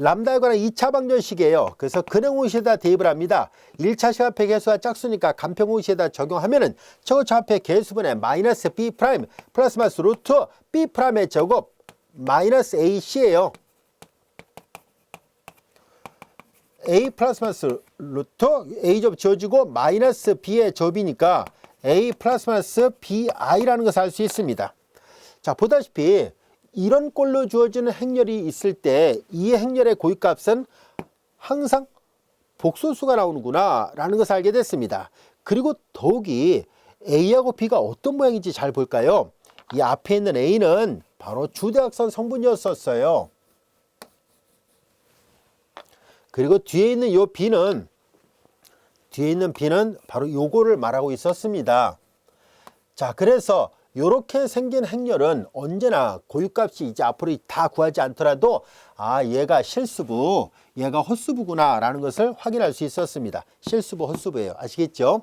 람다에 관한 2차 방정식이에요. 그래서 근행공식에다 대입을 합니다. 1차 시합의 개수가 짝수니까 간편공식에다 적용하면은 저거 좌표의 개수분의 마이너스 B 프라임 플러스 마이너스 루트 B 프라임의 제곱 마이너스 AC예요. A 플러스 마이너스 루트 A 접 지워지고 마이너스 B의 접이니까 A 플러스 마이너스 BI라는 것을 알 수 있습니다. 자, 보다시피 이런 꼴로 주어지는 행렬이 있을 때 이 행렬의 고유값은 항상 복소수가 나오는구나 라는 것을 알게 됐습니다. 그리고 더욱이 A하고 B가 어떤 모양인지 잘 볼까요? 이 앞에 있는 A는 바로 주대각선 성분이었었어요. 그리고 뒤에 있는 요 B는 바로 요거를 말하고 있었습니다. 자, 그래서 이렇게 생긴 행렬은 언제나 고유값이 이제 앞으로 다 구하지 않더라도 아, 얘가 실수부, 얘가 헛수부구나 라는 것을 확인할 수 있었습니다. 실수부, 헛수부예요. 아시겠죠?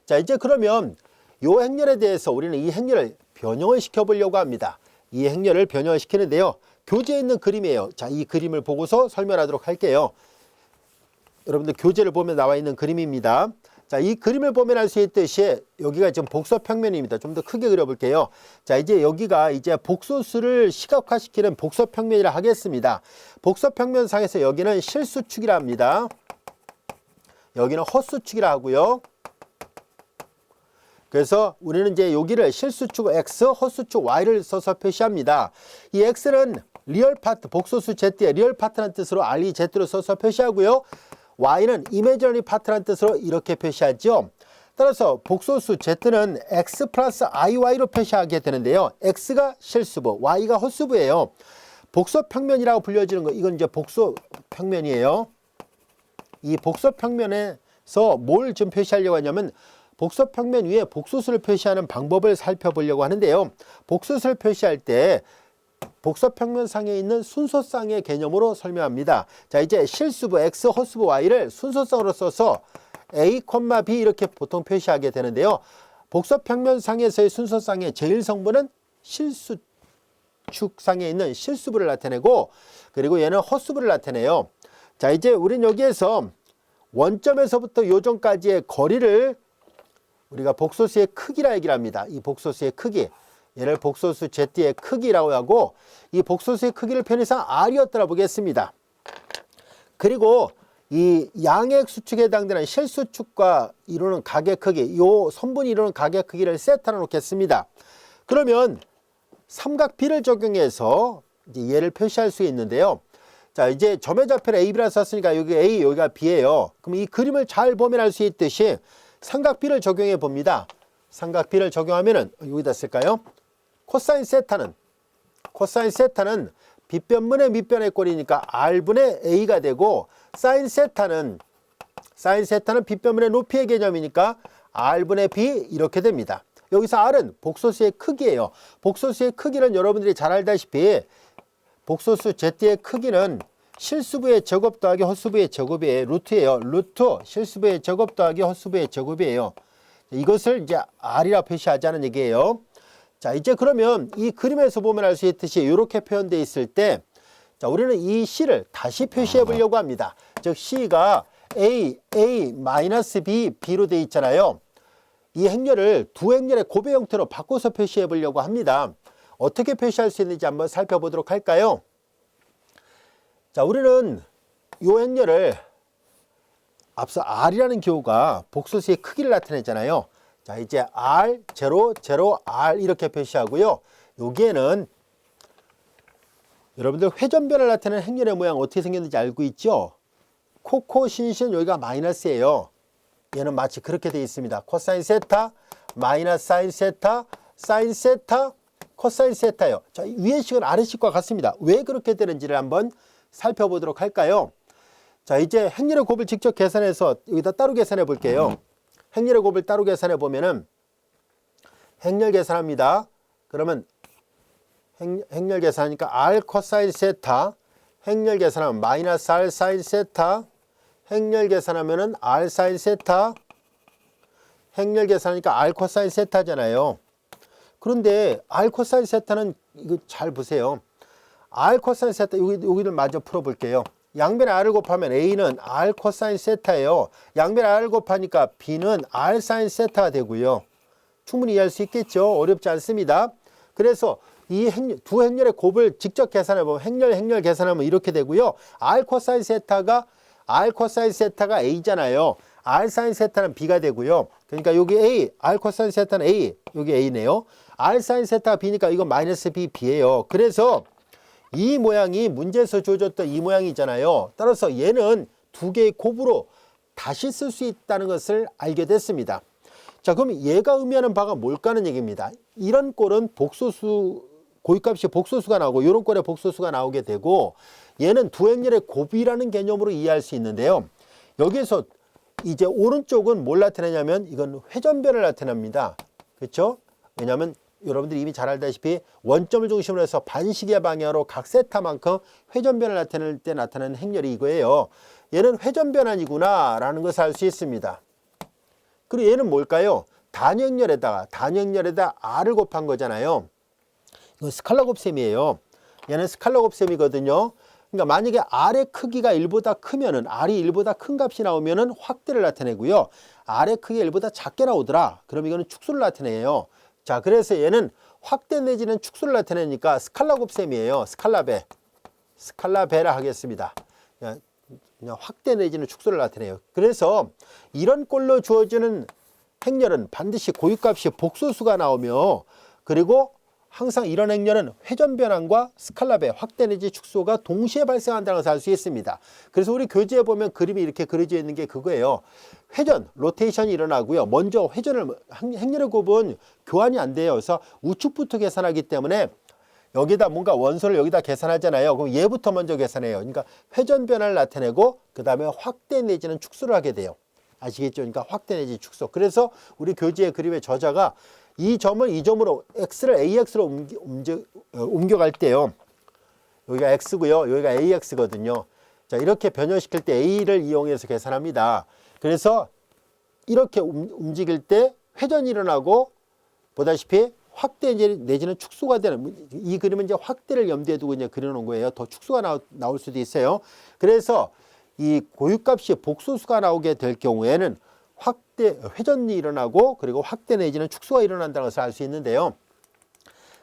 자, 이제 그러면 이 행렬에 대해서 우리는 이 행렬을 변형을 시켜보려고 합니다. 이 행렬을 변형을 시키는데요. 교재에 있는 그림이에요. 자, 이 그림을 보고서 설명하도록 할게요. 여러분들 교재를 보면 나와 있는 그림입니다. 자, 이 그림을 보면 알 수 있듯이 여기가 지금 복소평면입니다. 좀 더 크게 그려볼게요. 자, 이제 여기가 이제 복소수를 시각화시키는 복소평면이라 하겠습니다. 복소평면상에서 여기는 실수축이라 합니다. 여기는 헛수축이라 하고요. 그래서 우리는 이제 여기를 실수축 X, 헛수축 Y를 써서 표시합니다. 이 X는 리얼 파트, 복소수 Z의 리얼 파트라는 뜻으로 REZ로 써서 표시하고요. Y는 이미지너리 파트라는 뜻으로 이렇게 표시하죠. 따라서 복소수 Z는 X 플러스 IY로 표시하게 되는데요. X가 실수부, Y가 헛수부예요. 복소평면이라고 불려지는 거, 이건 이제 복소평면이에요. 이 복소평면에서 뭘 좀 표시하려고 하냐면 복소평면 위에 복소수를 표시하는 방법을 살펴보려고 하는데요. 복소수를 표시할 때 복소평면상에 있는 순서쌍의 개념으로 설명합니다. 자, 이제 실수부 X, 헛수부 Y를 순서쌍으로 써서 A, B 이렇게 보통 표시하게 되는데요. 복소평면상에서의 순서쌍의 제1성분은 실수축상에 있는 실수부를 나타내고 그리고 얘는 헛수부를 나타내요. 자, 이제 우린 여기에서 원점에서부터 요점까지의 거리를 우리가 복소수의 크기라 얘기를 합니다. 이 복소수의 크기. 얘를 복소수 Z의 크기라고 하고 이 복소수의 크기를 편의상 R이었더라 보겠습니다. 그리고 이 양의 수축에 해당되는 실수축과 이루는 각의 크기, 요 선분이 이루는 각의 크기를 세타로 놓겠습니다. 그러면 삼각 B를 적용해서 이제 얘를 표시할 수 있는데요. 자, 이제 점의 좌표를 AB라 썼으니까 여기 A, 여기가 B예요. 그럼 이 그림을 잘 보면 알 수 있듯이 삼각 B를 적용해 봅니다. 삼각 B를 적용하면은 여기다 쓸까요? 코사인 세타는 빗변분의 밑변의 꼴이니까 R분의 A가 되고 사인 세타는 빗변분의 높이의 개념이니까 R분의 B 이렇게 됩니다. 여기서 R은 복소수의 크기예요. 복소수의 크기는 여러분들이 잘 알다시피 복소수 Z의 크기는 실수부의 제곱 더하기 헛수부의 제곱의 루트예요. 루트 실수부의 제곱 더하기 헛수부의 제곱이에요. 이것을 이제 R이라 표시하자는 얘기예요. 자, 이제 그러면 이 그림에서 보면 알 수 있듯이 이렇게 표현되어 있을 때 자, 우리는 이 C를 다시 표시해 보려고 합니다. 즉 C가 A, B, B로 되어 있잖아요. 이 행렬을 두 행렬의 곱의 형태로 바꿔서 표시해 보려고 합니다. 어떻게 표시할 수 있는지 한번 살펴보도록 할까요? 자, 우리는 이 행렬을 앞서 R이라는 기호가 복소수의 크기를 나타내잖아요. 자, 이제 R, 0, 0, R 이렇게 표시하고요. 여기에는 여러분들 회전변을 나타내는 행렬의 모양 어떻게 생겼는지 알고 있죠? 코코, 신신 여기가 마이너스예요. 얘는 마치 그렇게 되어 있습니다. 코사인 세타, 마이너스 사인 세타, 사인 세타, 코사인 세타예요. 자, 위의 식은 아래 식과 같습니다. 왜 그렇게 되는지를 한번 살펴보도록 할까요? 자, 이제 행렬의 곱을 직접 계산해서 여기다 따로 계산해 볼게요. 행렬의 곱을 따로 계산해 보면은 행렬 계산합니다. 그러면 행렬 계산하니까 R 코사인 세타, 행렬 계산하면 마이너스 R 사인 세타, 행렬 계산하면은 R 사인 세타, 행렬 계산하니까 R 코사인 세타잖아요. 그런데 R 코사인 세타는 이거 잘 보세요. R 코사인 세타 여기를 마저 풀어볼게요. 양변에 R을 곱하면 A는 R 코사인 세타예요. 양변에 R을 곱하니까 B는 R 사인 세타가 되고요. 충분히 이해할 수 있겠죠? 어렵지 않습니다. 그래서 이 두 행렬의 곱을 직접 계산해 보면 행렬 계산하면 이렇게 되고요. R 코사인 세타가 A잖아요. R 사인 세타는 B가 되고요. 그러니까 여기 A, R 코사인 세타는 A, 여기 A네요. R 사인 세타가 B니까 이거 마이너스 B, B예요. 그래서 이 모양이 문제에서 주어졌던 이 모양이잖아요. 따라서 얘는 두 개의 곱으로 다시 쓸 수 있다는 것을 알게 됐습니다. 자, 그럼 얘가 의미하는 바가 뭘까는 얘기입니다. 이런 꼴은 복소수, 고유값이 복소수가 나오고 이런 꼴에 복소수가 나오게 되고 얘는 두 행렬의 곱이라는 개념으로 이해할 수 있는데요. 여기에서 이제 오른쪽은 뭘 나타내냐면 이건 회전변을 나타냅니다. 그렇죠? 왜냐하면 여러분들이 이미 잘 알다시피 원점을 중심으로 해서 반시계 방향으로 각 세타만큼 회전변을 나타낼 때 나타나는 행렬이 이거예요. 얘는 회전변 아니구나 라는 것을 알 수 있습니다. 그리고 얘는 뭘까요? 단행렬에다 R을 곱한 거잖아요. 이건 스칼라 곱셈이에요. 얘는 스칼라 곱셈이거든요. 그러니까 만약에 R의 크기가 1보다 크면은 R이 1보다 큰 값이 나오면은 확대를 나타내고요. R의 크기가 1보다 작게 나오더라. 그럼 이거는 축소를 나타내요. 자, 그래서 얘는 확대 내지는 축소를 나타내니까 스칼라 곱셈이에요. 스칼라베라 하겠습니다. 그냥 확대 내지는 축소를 나타내요. 그래서 이런 꼴로 주어지는 행렬은 반드시 고유값이 복소수가 나오며 그리고 항상 이런 행렬은 회전 변환과 스칼라베 확대 내지 축소가 동시에 발생한다는 것을 알 수 있습니다. 그래서 우리 교재에 보면 그림이 이렇게 그려져 있는 게 그거예요. 회전, 로테이션이 일어나고요. 먼저 회전을 행렬의 곱은 교환이 안 돼요. 그래서 우측부터 계산하기 때문에 여기다 뭔가 원소를 여기다 계산하잖아요. 그럼 얘부터 먼저 계산해요. 그러니까 회전 변화를 나타내고 그 다음에 확대 내지는 축소를 하게 돼요. 아시겠죠? 그러니까 확대 내지 축소. 그래서 우리 교재의 그림의 저자가 이 점을 이 점으로 x를 ax로 옮겨갈 때요. 여기가 x고요. 여기가 ax거든요. 자, 이렇게 변형시킬 때 a를 이용해서 계산합니다. 그래서 이렇게 움직일 때 회전이 일어나고 보다시피 확대 내지는 축소가 되는 이 그림은 이제 확대를 염두에 두고 이제 그려놓은 거예요. 더 축소가 나올 수도 있어요. 그래서 이 고유값이 복소수가 나오게 될 경우에는 회전이 일어나고 그리고 확대 내지는 축소가 일어난다는 것을 알 수 있는데요.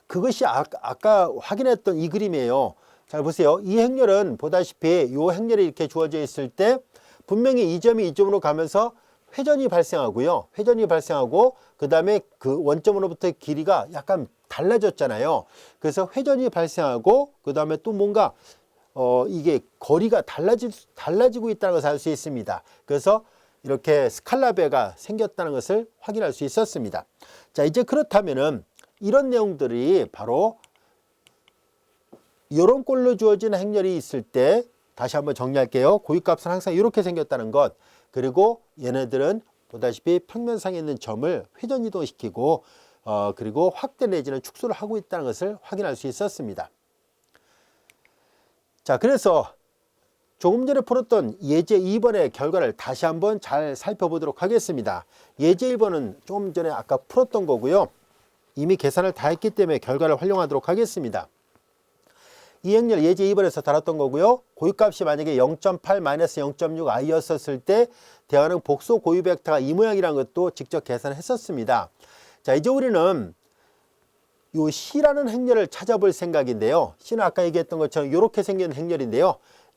그것이 아까 확인했던 이 그림이에요. 잘 보세요. 이 행렬은 보다시피 이 행렬이 이렇게 주어져 있을 때 분명히 이 점이 이 점으로 가면서 회전이 발생하고요. 회전이 발생하고 그 다음에 그 원점으로부터 길이가 약간 달라졌잖아요. 그래서 회전이 발생하고 그 다음에 또 뭔가 이게 거리가 달라지고 있다는 것을 알 수 있습니다. 그래서 이렇게 스칼라베가 생겼다는 것을 확인할 수 있었습니다. 자, 이제 그렇다면은 이런 내용들이 바로 이런 꼴로 주어진 행렬이 있을 때 다시 한번 정리할게요. 고유값은 항상 이렇게 생겼다는 것. 그리고 얘네들은 보다시피 평면상에 있는 점을 회전 이동시키고 그리고 확대 내지는 축소를 하고 있다는 것을 확인할 수 있었습니다. 자, 그래서 조금 전에 풀었던 예제 2번의 결과를 다시 한번 잘 살펴보도록 하겠습니다. 예제 1번은 조금 전에 아까 풀었던 거고요. 이미 계산을 다 했기 때문에 결과를 활용하도록 하겠습니다. 이 행렬 예제 2번에서 다뤘던 거고요. 고유값이 만약에 0.8-0.6i였었을 때 대하는 복소 고유 벡터가 이 모양이라는 것도 직접 계산했었습니다. 자, 이제 우리는 요 C라는 행렬을 찾아볼 생각인데요. C는 아까 얘기했던 것처럼 이렇게 생긴 행렬인데요.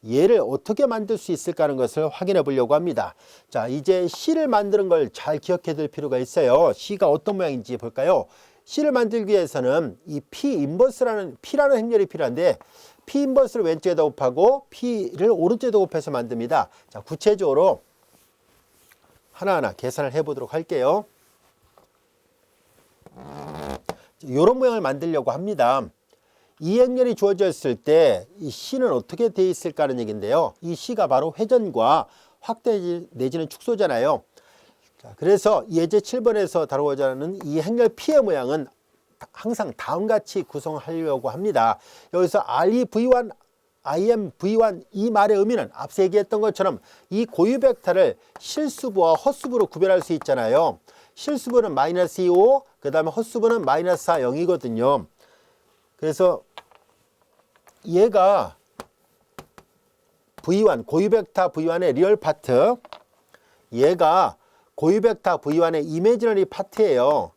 얘를 어떻게 만들 수 있을까 하는 것을 확인해 보려고 합니다. 자, 이제 C를 만드는 걸 잘 기억해 둘 필요가 있어요. C가 어떤 모양인지 볼까요? C를 만들기 위해서는 이 P 인버스라는 P라는 행렬이 필요한데 P 인버스를 왼쪽에다 곱하고 P를 오른쪽에다 곱해서 만듭니다. 자, 구체적으로 하나하나 계산을 해 보도록 할게요. 이런 모양을 만들려고 합니다. 이 행렬이 주어졌을 때 이 C는 어떻게 되어 있을까 하는 얘기인데요. 이 C가 바로 회전과 확대 내지는 축소잖아요. 자, 그래서 예제 7번에서 다루고자 하는 이 행렬 P의 모양은 항상 다음같이 구성하려고 합니다. 여기서 REV1, IMV1 이 말의 의미는 앞서 얘기했던 것처럼 이 고유 벡터를 실수부와 헛수부로 구별할 수 있잖아요. 실수부는 마이너스 2, 5, 그 다음에 헛수부는 마이너스 4, 0이거든요. 그래서 얘가 V1, 고유 벡터 V1의 리얼 파트, 얘가 고유 벡터 V1의 이미지너리 파트예요.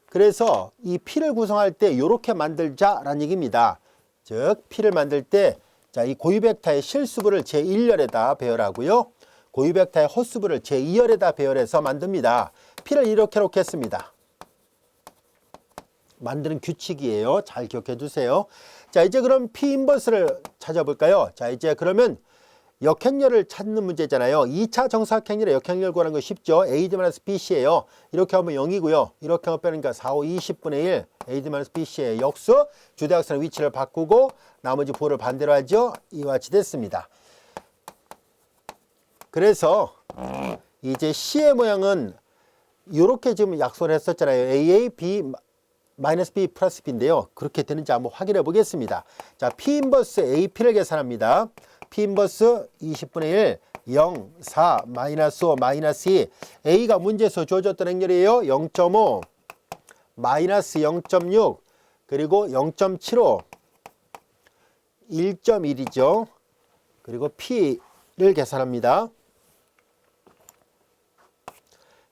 그래서 이 P를 구성할 때 이렇게 만들자라는 얘기입니다. 즉 P를 만들 때 자, 이 고유 벡터의 실수부를 제1열에다 배열하고요. 고유 벡터의 헛수부를 제2열에다 배열해서 만듭니다. P를 이렇게 놓겠습니다. 만드는 규칙이에요. 잘 기억해 두세요. 자, 이제 그럼 P 인버스를 찾아볼까요? 자, 이제 그러면 역행렬을 찾는 문제잖아요. 2차 정사각행렬의 역행렬 구하는 거 쉽죠. A-BC예요. 이렇게 하면 0이고요. 이렇게 하면 빼니까 4, 5, 20분의 1 A-BC의 역수. 주대각선의 위치를 바꾸고 나머지 부호를 반대로 하죠. 이와 같이 됐습니다. 그래서 이제 C의 모양은 이렇게 지금 약속을 했었잖아요. AA, B, 마이너스 B 플러스 B인데요. 그렇게 되는지 한번 확인해 보겠습니다. 자, P 인버스 AP를 계산합니다. P 인버스 20분의 1, 0, 4, 마이너스 5, 마이너스 2. A가 문제에서 주어졌던 행렬이에요. 0.5, 마이너스 0.6, 그리고 0.75, 1.1이죠. 그리고 P를 계산합니다.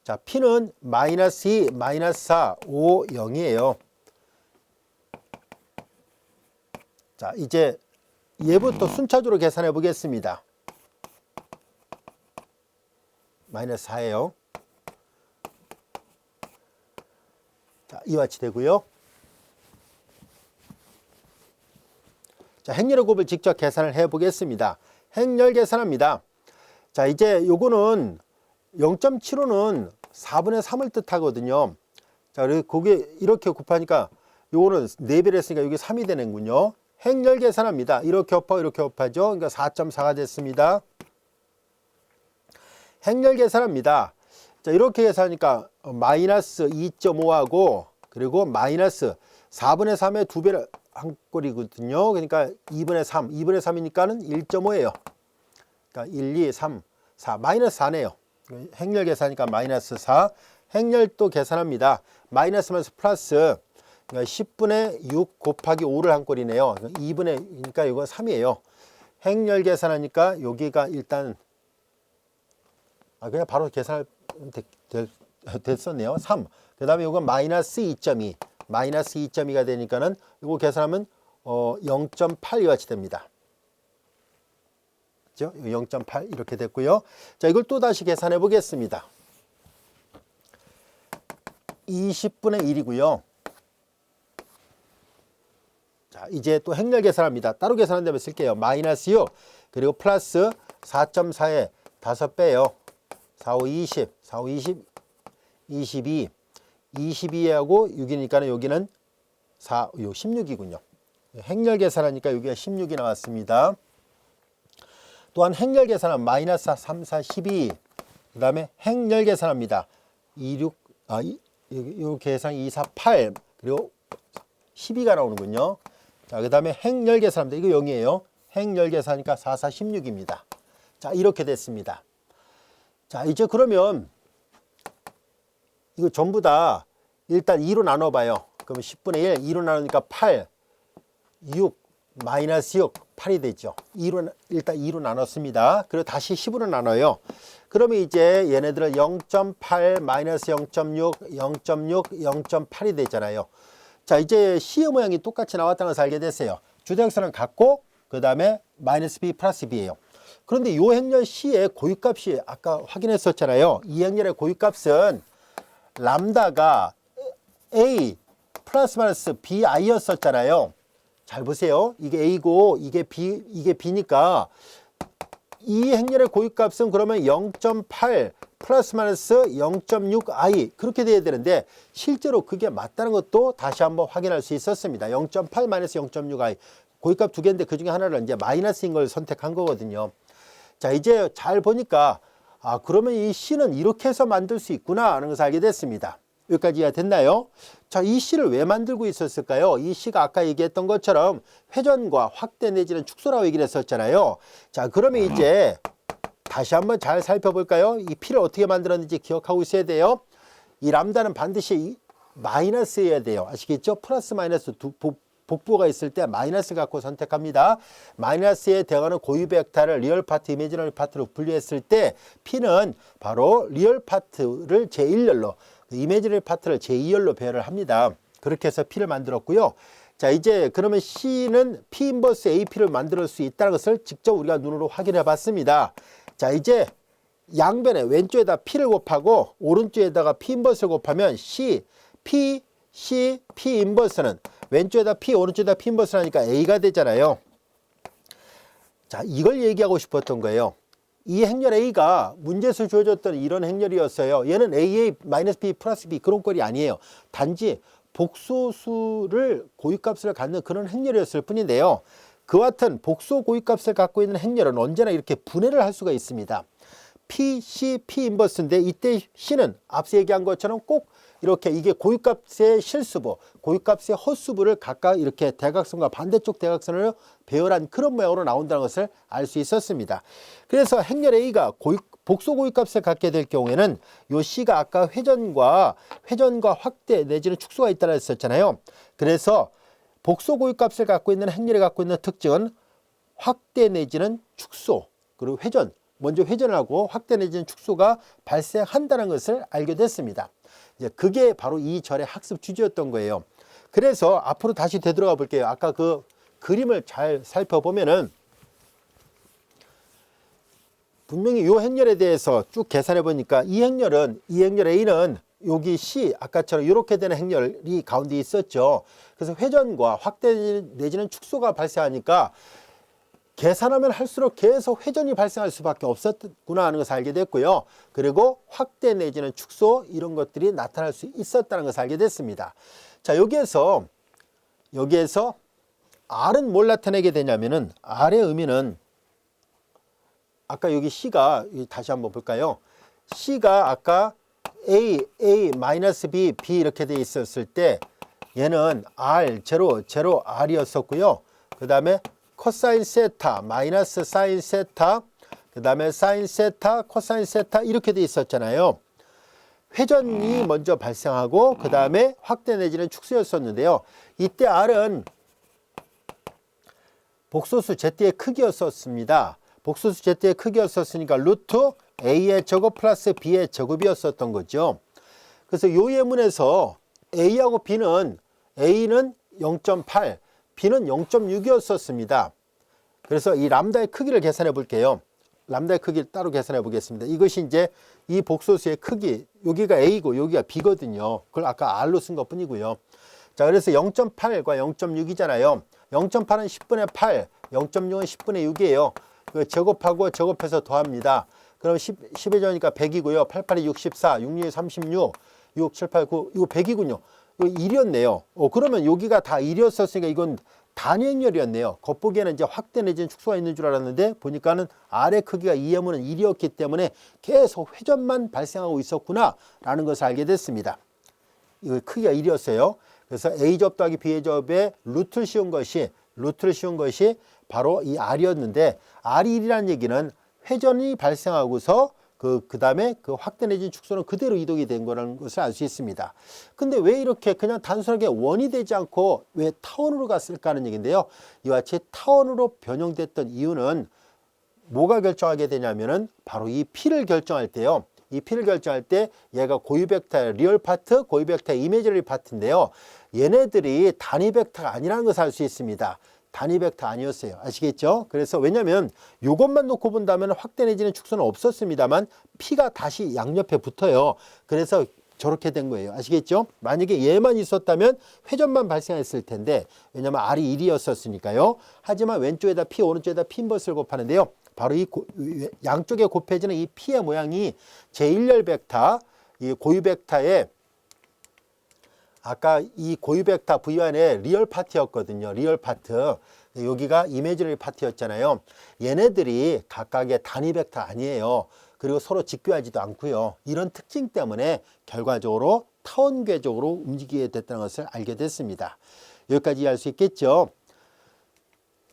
자, P는 마이너스 2, 마이너스 4, 5, 0이에요. 자, 이제 얘부터 순차적으로 계산해 보겠습니다. 마이너스 4예요. 자, 이와 같이 되고요. 자, 행렬의 곱을 직접 계산을 해 보겠습니다. 행렬 계산합니다. 자, 이제 요거는 0.75는 4분의 3을 뜻하거든요. 자, 그리고 그게 이렇게 곱하니까 요거는 4배를 했으니까 이게 3이 되는군요. 행렬 계산합니다. 이렇게 곱하고 이렇게 곱하죠. 그러니까 4.4가 됐습니다. 행렬 계산합니다. 자, 이렇게 계산하니까 마이너스 2.5하고 그리고 마이너스 4분의 3의 2배를 한 꼴이거든요. 그러니까 2분의 3, 2분의 3이니까는 1.5예요. 그러니까 1, 2, 3, 4, 마이너스 4네요. 행렬 계산하니까 마이너스 4. 행렬 또 계산합니다. 마이너스면서 플러스, 그러니까 10분의 6 곱하기 5를 한 꼴이네요. 2분의, 그러니까 이거 3이에요. 행렬 계산하니까 여기가 일단, 그냥 바로 계산할, 됐었네요. 3. 그 다음에 이건 마이너스 2.2. 마이너스 2.2가 되니까는 이거 계산하면 0.8 이와 같이 됩니다. 0.8 이렇게 됐고요. 자, 이걸 또 다시 계산해 보겠습니다. 20분의 1이고요. 자, 이제 또 행렬 계산합니다. 따로 계산한다면 쓸게요. 마이너스 6 그리고 플러스 4.4에 5배요. 4, 5, 20, 4, 5, 20, 22, 22하고 6이니까 여기는 4, 6, 16이군요. 행렬 계산하니까 여기가 16이 나왔습니다. 또한 행렬 계산은 마이너스 4, 3, 4, 12. 그 다음에 행렬 계산합니다. 2, 6, 이 계산 2, 4, 8. 그리고 12가 나오는군요. 자, 그 다음에 행렬 계산합니다. 이거 0이에요. 행렬 계산하니까 4, 4, 16입니다. 자, 이렇게 됐습니다. 자, 이제 그러면 이거 전부 다 일단 2로 나눠봐요. 그러면 10분의 1, 2로 나누니까 8, 6, 마이너스 6, 8이 되죠. 일단 2로 나눴습니다. 그리고 다시 10으로 나눠요. 그러면 이제 얘네들은 0.8, 마이너스 0.6, 0.6, 0.8이 되잖아요. 자, 이제 C의 모양이 똑같이 나왔다는 것을 알게 됐어요. 주대각선은 같고 그 다음에 마이너스 B 플러스 B예요. 그런데 이 행렬 C의 고유값이 아까 확인했었잖아요. 이 행렬의 고유값은 람다가 A 플러스 마이너스 BI였었잖아요. 잘 보세요. 이게 A고 이게 B니까 이 행렬의 고유값은 그러면 0.8 플러스 마이너스 0.6i 그렇게 돼야 되는데 실제로 그게 맞다는 것도 다시 한번 확인할 수 있었습니다. 0.8 마이너스 0.6i 고유값 두 개인데 그 중에 하나를 이제 마이너스인 걸 선택한 거거든요. 자, 이제 잘 보니까 그러면 이 C는 이렇게 해서 만들 수 있구나 하는 것을 알게 됐습니다. 여기까지 이해가 됐나요? 자, 이 C를 왜 만들고 있었을까요? 이 C가 아까 얘기했던 것처럼 회전과 확대 내지는 축소라고 얘기를 했었잖아요. 자, 그러면 이제 다시 한번 잘 살펴볼까요? 이 P를 어떻게 만들었는지 기억하고 있어야 돼요. 이 람다는 반드시 마이너스여야 돼요. 아시겠죠? 플러스 마이너스 복부가 있을 때 마이너스 갖고 선택합니다. 마이너스에 대응하는 고유 벡터를 리얼 파트, 이미지너리 파트로 분류했을 때 P는 바로 리얼 파트를 제1열로 이미지너리 파트를 제2열로 배열을 합니다. 그렇게 해서 P를 만들었고요. 자, 이제 그러면 C는 P 인버스 AP를 만들 수 있다는 것을 직접 우리가 눈으로 확인해 봤습니다. 자, 이제 양변에 왼쪽에다 P를 곱하고 오른쪽에다가 P 인버스를 곱하면 P 인버스는 왼쪽에다 P, 오른쪽에다 P 인버스를 하니까 A가 되잖아요. 자, 이걸 얘기하고 싶었던 거예요. 이 행렬 A가 문제에서 주어졌던 이런 행렬이었어요. 얘는 AA-B 플러스 B 그런 꼴이 아니에요. 단지 복소수를 고유값을 갖는 그런 행렬이었을 뿐인데요. 그와 같은 복소 고유값을 갖고 있는 행렬은 언제나 이렇게 분해를 할 수가 있습니다. P, C, P 인버스인데 이때 C는 앞서 얘기한 것처럼 꼭 이렇게 이게 고유값의 실수부, 고유값의 헛수부를 각각 이렇게 대각선과 반대쪽 대각선을 배열한 그런 모양으로 나온다는 것을 알 수 있었습니다. 그래서 행렬 A가 복소 고유값을 갖게 될 경우에는 요 C가 아까 회전과 확대 내지는 축소가 있다고 했었잖아요. 그래서 복소 고유값을 갖고 있는 행렬이 갖고 있는 특징은 확대 내지는 축소, 그리고 회전, 먼저 회전을 하고 확대 내지는 축소가 발생한다는 것을 알게 됐습니다. 이제 그게 바로 이 절의 학습 취지였던 거예요. 그래서 앞으로 다시 되돌아가 볼게요. 아까 그 그림을 잘 살펴보면은 분명히 이 행렬에 대해서 쭉 계산해 보니까 이 행렬 A는 여기 C 아까처럼 이렇게 되는 행렬이 가운데 있었죠. 그래서 회전과 확대 내지는 축소가 발생하니까 계산하면 할수록 계속 회전이 발생할 수밖에 없었구나 하는 것을 알게 됐고요. 그리고 확대 내지는 축소 이런 것들이 나타날 수 있었다는 것을 알게 됐습니다. 자, 여기에서 R은 뭘 나타내게 되냐면은 R의 의미는 아까 여기 C가 다시 한번 볼까요? C가 아까 A, B, B 이렇게 돼 있었을 때 얘는 R, 0, R이었었고요. 그 다음에 코사인 세타, 마이너스 사인 세타, 그 다음에 사인 세타, 코사인 세타 이렇게 돼 있었잖아요. 회전이 먼저 발생하고 그 다음에 확대 내지는 축소였었는데요. 이때 R은 복소수 Z의 크기였었습니다. 복소수 Z의 크기였었으니까 루트 A의 제곱 플러스 B의 제곱이었었던 거죠. 그래서 이 예문에서 A하고 A는 0.8, B는 0.6이었었습니다. 그래서 이 람다의 크기를 계산해 볼게요. 람다의 크기를 따로 계산해 보겠습니다. 이것이 이제 이 복소수의 크기, 여기가 A고 여기가 B거든요. 그걸 아까 R로 쓴 것 뿐이고요. 자, 그래서 0.8과 0.6이잖아요. 0.8은 10분의 8, 0.6은 10분의 6이에요. 그 제곱하고 제곱해서 더합니다. 그럼 10의 제곱이니까 100이고요. 8, 8이 64, 6, 6이 36, 6, 7, 8, 9, 이거 100이군요. 이거 1이었네요. 그러면 여기가 다 1이었었으니까 이건 단위 행렬이었네요. 겉보기에는 이제 확대 내지는 축소가 있는 줄 알았는데 보니까는 R의 크기가 이 예문은 1이었기 때문에 계속 회전만 발생하고 있었구나 라는 것을 알게 됐습니다. 이거 크기가 1이었어요. 그래서 A접 더하기 B접의 루트를 씌운 것이 바로 이 R이었는데 R이 1이라는 얘기는 회전이 발생하고서 그 다음에 그 확대 내지는 축소는 그대로 이동이 된 거라는 것을 알 수 있습니다. 근데 왜 이렇게 그냥 단순하게 원이 되지 않고 왜 타원으로 갔을까 하는 얘기인데요. 이와 같이 타원으로 변형됐던 이유는 뭐가 결정하게 되냐면은 바로 이 P를 결정할 때요. 이 P를 결정할 때 얘가 고유 벡터의 리얼 파트, 고유 벡터의 이미지너리 파트인데요. 얘네들이 단위 벡터가 아니라는 것을 알 수 있습니다. 단위 벡터 아니었어요. 아시겠죠? 그래서 왜냐면 이것만 놓고 본다면 확대 내지는 축소는 없었습니다만 P가 다시 양옆에 붙어요. 그래서 저렇게 된 거예요. 아시겠죠? 만약에 얘만 있었다면 회전만 발생했을 텐데 왜냐면 R이 1이었으니까요. 하지만 왼쪽에다 P, 오른쪽에다 P 인버스를 곱하는데요. 바로 이 양쪽에 곱해지는 이 P의 모양이 제1열 벡터, 이 고유 벡터의 아까 이 고유 벡터 V1의 리얼 파트였거든요. 리얼 파트. 여기가 이미지너리 파트였잖아요. 얘네들이 각각의 단위 벡터 아니에요. 그리고 서로 직교하지도 않고요. 이런 특징 때문에 결과적으로 타원궤적으로 움직이게 됐다는 것을 알게 됐습니다. 여기까지 이해할 수 있겠죠?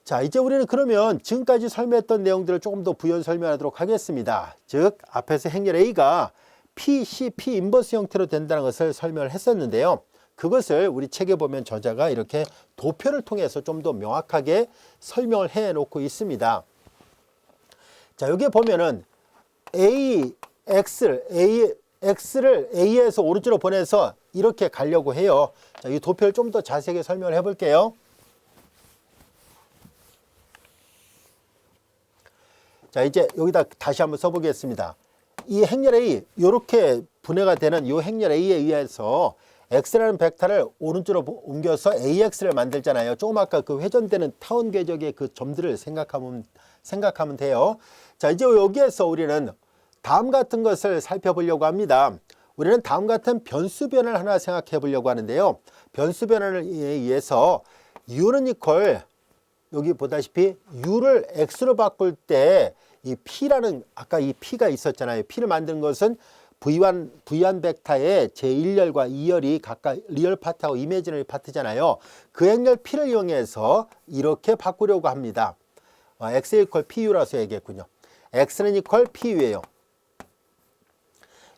자, 이제 우리는 그러면 지금까지 설명했던 내용들을 조금 더 부연 설명하도록 하겠습니다. 즉, 앞에서 행렬 A가 P, C, P 인버스 형태로 된다는 것을 설명을 했었는데요. 그것을 우리 책에 보면 저자가 이렇게 도표를 통해서 좀 더 명확하게 설명을 해 놓고 있습니다. 자, 여기 보면은 X를 A에서 오른쪽으로 보내서 이렇게 가려고 해요. 자, 이 도표를 좀 더 자세하게 설명을 해 볼게요. 자, 이제 여기다 다시 한번 써보겠습니다. 이 행렬 A, 이렇게 분해가 되는 이 행렬 A에 의해서 X라는 벡터를 오른쪽으로 옮겨서 AX를 만들잖아요. 조금 아까 그 회전되는 타원 궤적의 그 점들을 생각하면 돼요. 자, 이제 여기에서 우리는 다음 같은 것을 살펴보려고 합니다. 우리는 다음 같은 변수 변화를 하나 생각해 보려고 하는데요. 변수 변화에 의해서 U는 이퀄, 여기 보다시피 U를 X로 바꿀 때 이 P라는 아까 이 P가 있었잖아요. P를 만든 것은 V1 벡터의 제1열과 2열이 각각 리얼 파트하고 이미지너리 파트잖아요. 그 행렬 P를 이용해서 이렇게 바꾸려고 합니다. X 이퀄 PU라서 얘기했군요. X는 이퀄 PU예요.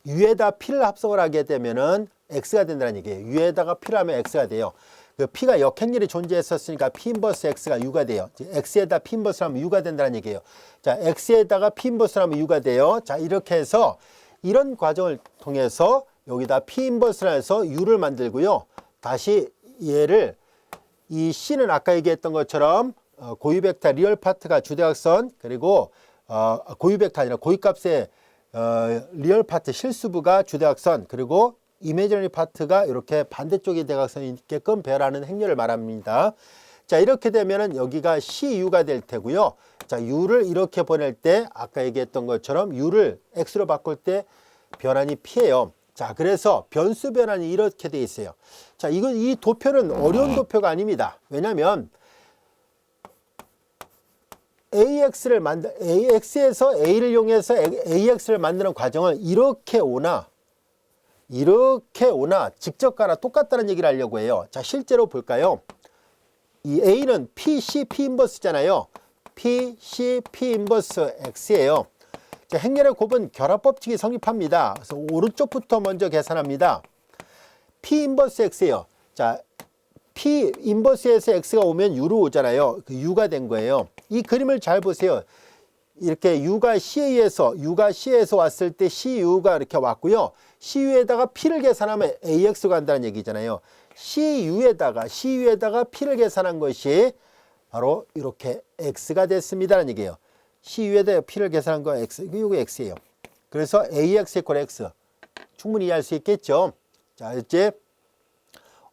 U에다 P를 합성을 하게 되면은 X가 된다는 얘기예요. U에다가 P를 하면 X가 돼요. 그 P가 역행렬이 존재했었으니까 P 인버스 X가 U가 돼요. X에다 P 인버스를 하면 U가 된다는 얘기예요. 자, X에다가 P 인버스를 하면 U가 돼요. 자, 이렇게 해서 이런 과정을 통해서 여기다 P 인버스를 해서 U를 만들고요. 다시 얘를 이 C는 아까 얘기했던 것처럼 고유 벡터 리얼 파트가 주대각선 그리고 고유 벡터 아니라 고유값의 리얼 파트 실수부가 주대각선 그리고 이미지너리 파트가 이렇게 반대쪽에 대각선이 있게끔 배열하는 행렬을 말합니다. 자, 이렇게 되면은 여기가 CU가 될 테고요. 자, U를 이렇게 보낼 때 아까 얘기했던 것처럼 U를 X로 바꿀 때 변환이 P예요. 자, 그래서 변수 변환이 이렇게 돼 있어요. 자, 이 도표는 어려운 도표가 아닙니다. 왜냐면 AX에서 A를 이용해서 AX를 만드는 과정을 이렇게 오나 직접가나 똑같다는 얘기를 하려고 해요. 자, 실제로 볼까요? 이 A는 P, C, P 인버스잖아요. P, C, P 인버스 X예요. 자, 행렬의 곱은 결합 법칙이 성립합니다. 그래서 오른쪽부터 먼저 계산합니다. P 인버스 X예요. 자, P 인버스에서 X가 오면 U로 오잖아요. 그 U가 된 거예요. 이 그림을 잘 보세요. 이렇게 U가 C에서 왔을 때 CU가 이렇게 왔고요. CU에다가 P를 계산하면 AX가 간다는 얘기잖아요. CU에다가 P를 계산한 것이 바로 이렇게 X가 됐습니다라는 얘기예요. CU에다가 P를 계산한 거 X, 이게 X예요. 그래서 AX 이퀄 X. 충분히 이해할 수 있겠죠. 자, 이제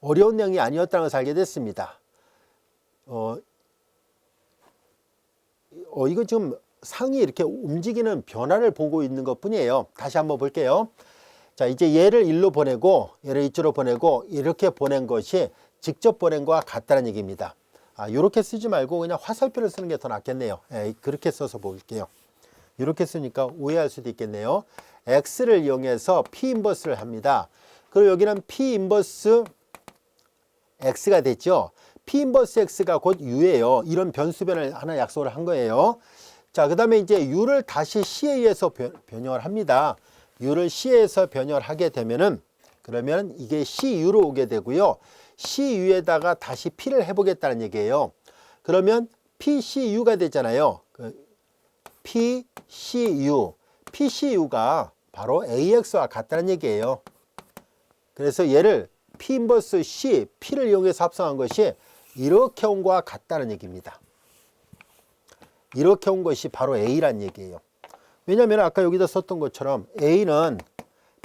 어려운 내용이 아니었다는 것을 알게 됐습니다. 이거 지금 상이 이렇게 움직이는 변화를 보고 있는 것 뿐이에요. 다시 한번 볼게요. 자, 이제 얘를 일로 보내고 얘를 이쪽으로 보내고 이렇게 보낸 것이 직접 보낸 거와 같다는 얘기입니다. 이렇게 쓰지 말고 그냥 화살표를 쓰는 게 더 낫겠네요. 그렇게 써서 볼게요. 이렇게 쓰니까 오해할 수도 있겠네요. X를 이용해서 P 인버스를 합니다. 그리고 여기는 P 인버스 X가 됐죠. P 인버스 X가 곧 U예요. 이런 변수변을 하나 약속을 한 거예요. 자, 그 다음에 이제 U를 다시 C에 의해서 변형을 합니다. U를 C에서 변형을 하게 되면은 그러면 이게 CU로 오게 되고요. CU에다가 다시 P를 해보겠다는 얘기예요. 그러면 PCU가 되잖아요. PCU가 바로 AX와 같다는 얘기예요. 그래서 얘를 P 인버스 C, P를 이용해서 합성한 것이 이렇게 온 거와 같다는 얘기입니다. 이렇게 온 것이 바로 A란 얘기예요. 왜냐하면 아까 여기다 썼던 것처럼 A는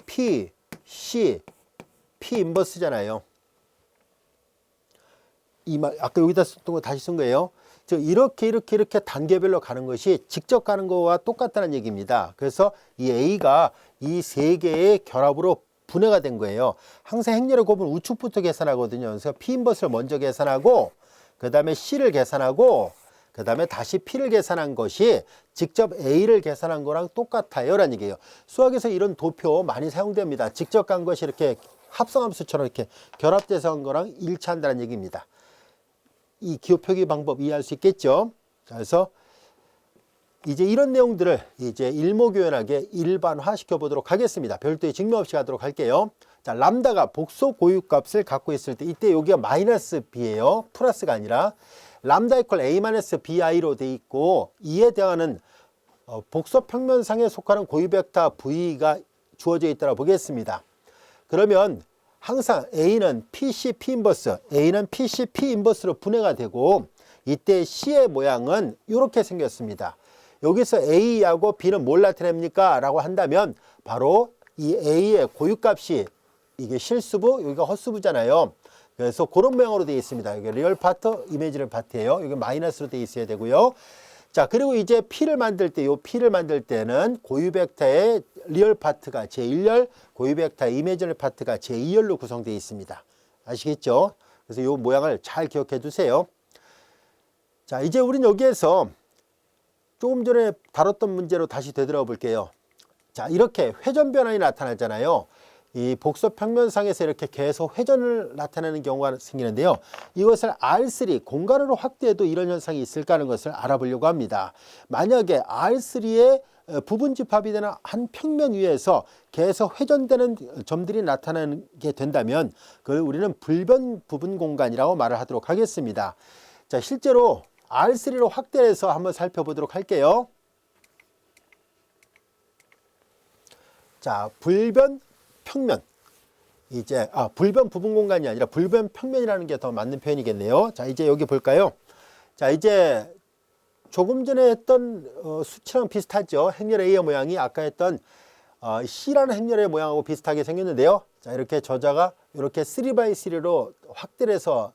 P, C, P 인버스잖아요. 아까 여기다 썼던 거 다시 쓴 거예요. 이렇게 단계별로 가는 것이 직접 가는 거와 똑같다는 얘기입니다. 그래서 이 A가 이 세 개의 결합으로 분해가 된 거예요. 항상 행렬의 곱은 우측부터 계산하거든요. 그래서 P 인버스를 먼저 계산하고 그 다음에 C를 계산하고 그 다음에 다시 P를 계산한 것이 직접 A를 계산한 거랑 똑같아요 라는 얘기예요. 수학에서 이런 도표 많이 사용됩니다. 직접 간 것이 이렇게 합성함수처럼 이렇게 결합돼서 한 거랑 일치한다는 얘기입니다. 이 기호 표기 방법 이해할 수 있겠죠? 그래서 이제 이런 내용들을 이제 일목요연하게 일반화 시켜보도록 하겠습니다. 별도의 증명 없이 가도록 할게요. 자, 람다가 복소 고유값을 갖고 있을 때 이때 여기가 마이너스 b예요. 플러스가 아니라 람다 이퀄 a-bi로 돼 있고 이에 대하는 복소 평면상에 속하는 고유 벡터 v가 주어져 있다고 보겠습니다. 그러면 항상 A는 PC, P 인버스, A는 PC, P 인버스로 분해가 되고 이때 C의 모양은 이렇게 생겼습니다. 여기서 A하고 B는 뭘 나타냅니까? 라고 한다면 바로 이 A의 고유값이 이게 실수부, 여기가 헛수부잖아요. 그래서 그런 모양으로 되어 있습니다. 여기 리얼 파트, 이미지널 파트예요. 여기 마이너스로 되어 있어야 되고요. 자, 그리고 이제 P를 만들 때, 요 P를 만들 때는 고유 벡터의 리얼 파트가 제1열, 고유 벡터의 이미지널 파트가 제2열로 구성되어 있습니다. 아시겠죠? 그래서 요 모양을 잘 기억해 두세요. 자, 이제 우린 여기에서 조금 전에 다뤘던 문제로 다시 되돌아 볼게요. 자, 이렇게 회전 변환이 나타나잖아요. 이 복소 평면상에서 이렇게 계속 회전을 나타내는 경우가 생기는데요. 이것을 R3 공간으로 확대해도 이런 현상이 있을까 하는 것을 알아보려고 합니다. 만약에 R3의 부분 집합이 되는 한 평면 위에서 계속 회전되는 점들이 나타나게 된다면 그걸 우리는 불변 부분 공간이라고 말을 하도록 하겠습니다. 자, 실제로 R3로 확대해서 한번 살펴보도록 할게요. 자, 불변 평면. 이제 불변 부분 공간이 아니라 불변 평면이라는 게 더 맞는 표현이겠네요. 자, 이제 여기 볼까요? 자, 이제 조금 전에 했던 수치랑 비슷하죠. 행렬 A의 모양이 아까 했던 C라는 행렬의 모양하고 비슷하게 생겼는데요. 자, 이렇게 저자가 이렇게 3x3로 확대를 해서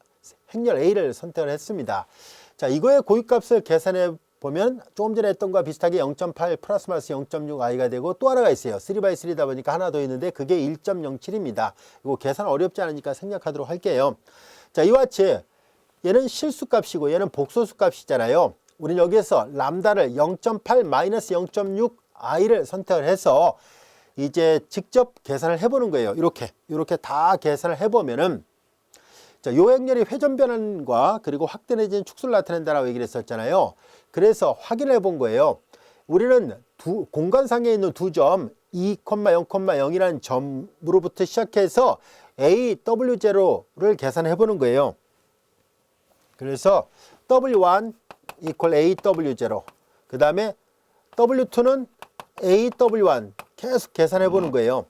행렬 A를 선택을 했습니다. 자, 이거의 고유값을 계산해 보면 조금 전에 했던 것과 비슷하게 0.8 플러스 마이너스 0.6i가 되고 또 하나가 있어요. 3x3다 보니까 하나 더 있는데 그게 1.07입니다. 이거 계산 어렵지 않으니까 생략하도록 할게요. 자, 이와 같이 얘는 실수값이고 얘는 복소수 값이잖아요. 우리는 여기에서 람다를 0.8 마이너스 0.6i를 선택을 해서 이제 직접 계산을 해보는 거예요. 이렇게 다 계산을 해보면은 자, 요 행렬이 회전 변환과 그리고 확대 내지는 축소를 나타낸다라고 얘기를 했었잖아요. 그래서 확인해 본 거예요. 우리는 공간상에 있는 두 점 2,0,0이라는 점으로부터 시작해서 AW0를 계산해 보는 거예요. 그래서 W1 equal AW0 그 다음에 W2는 AW1 계속 계산해 보는 거예요.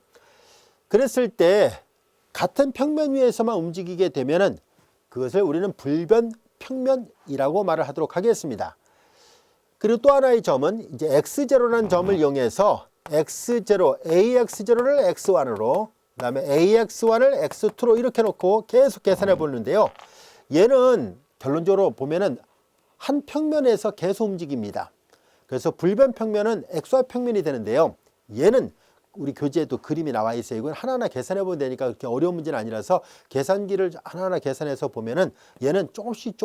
그랬을 때 같은 평면 위에서만 움직이게 되면은 그것을 우리는 불변 평면이라고 말을 하도록 하겠습니다. 그리고 또 하나의 점은 이제 x0라는 점을 이용해서 x0, AX0를 x1으로 그 다음에 AX1을 x2로 이렇게 놓고 계속 계산해 보는데요. 얘는 결론적으로 보면은 한 평면에서 계속 움직입니다. 그래서 불변 평면은 XY 평면이 되는데요. 얘는 우리 교재에도 그림이 나와 있어요. 이건 하나하나 계산해 보면 되니까 그렇게 어려운 문제는 아니라서 계산기를 하나하나 계산해서 보면은 얘는 조금씩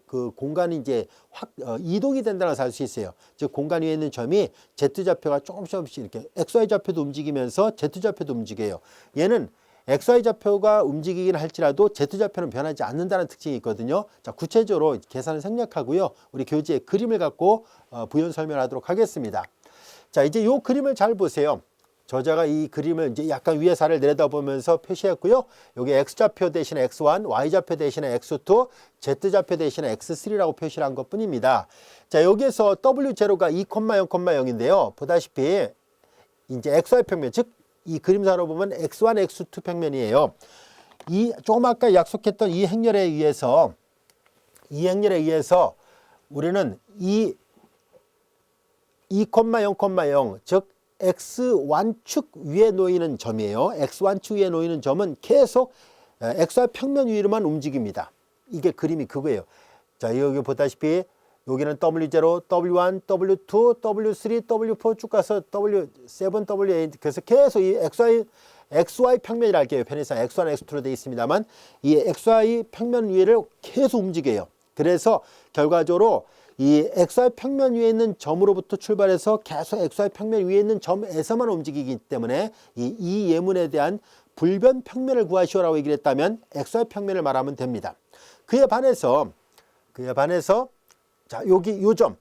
그 공간이 이제 이동이 된다는 것을 알 수 있어요. 즉 공간 위에 있는 점이 Z좌표가 조금씩 이렇게 XY 좌표도 움직이면서 Z좌표도 움직여요. 얘는 XY 좌표가 움직이긴 할지라도 Z좌표는 변하지 않는다는 특징이 있거든요. 자, 구체적으로 계산을 생략하고요. 우리 교재에 그림을 갖고 부연 설명하도록 하겠습니다. 자, 이제 이 그림을 잘 보세요. 저자가 이 그림을 이제 약간 위에서 아래를 내려다보면서 표시했고요. 여기 X좌표 대신에 X1, Y좌표 대신에 X2, Z좌표 대신에 X3라고 표시를 한 것 뿐입니다. 자, 여기에서 W0가 2,0,0인데요. 보다시피 이제 XY 평면, 즉 이 그림사로 보면 X1, X2 평면이에요. 이 조금 아까 약속했던 이 행렬에 의해서 이 행렬에 의해서 우리는 2,0,0, 즉 x1축 위에 놓이는 점이에요. x1축 위에 놓이는 점은 계속 xy 평면 위로만 움직입니다. 이게 그림이 그거예요. 자, 여기 보다시피 여기는 W0, W1, W2, W3, W4 쭉 가서 W7, W8 그래서 계속 이 XY 평면이라 할게요. 편의상 X1, X2로 되어 있습니다만 이 XY 평면 위를 계속 움직여요. 그래서 결과적으로 이 XY 평면 위에 있는 점으로부터 출발해서 계속 XY 평면 위에 있는 점에서만 움직이기 때문에 이 예문에 대한 불변 평면을 구하시오라고 얘기를 했다면 XY 평면을 말하면 됩니다. 그에 반해서 자, 여기 요 점,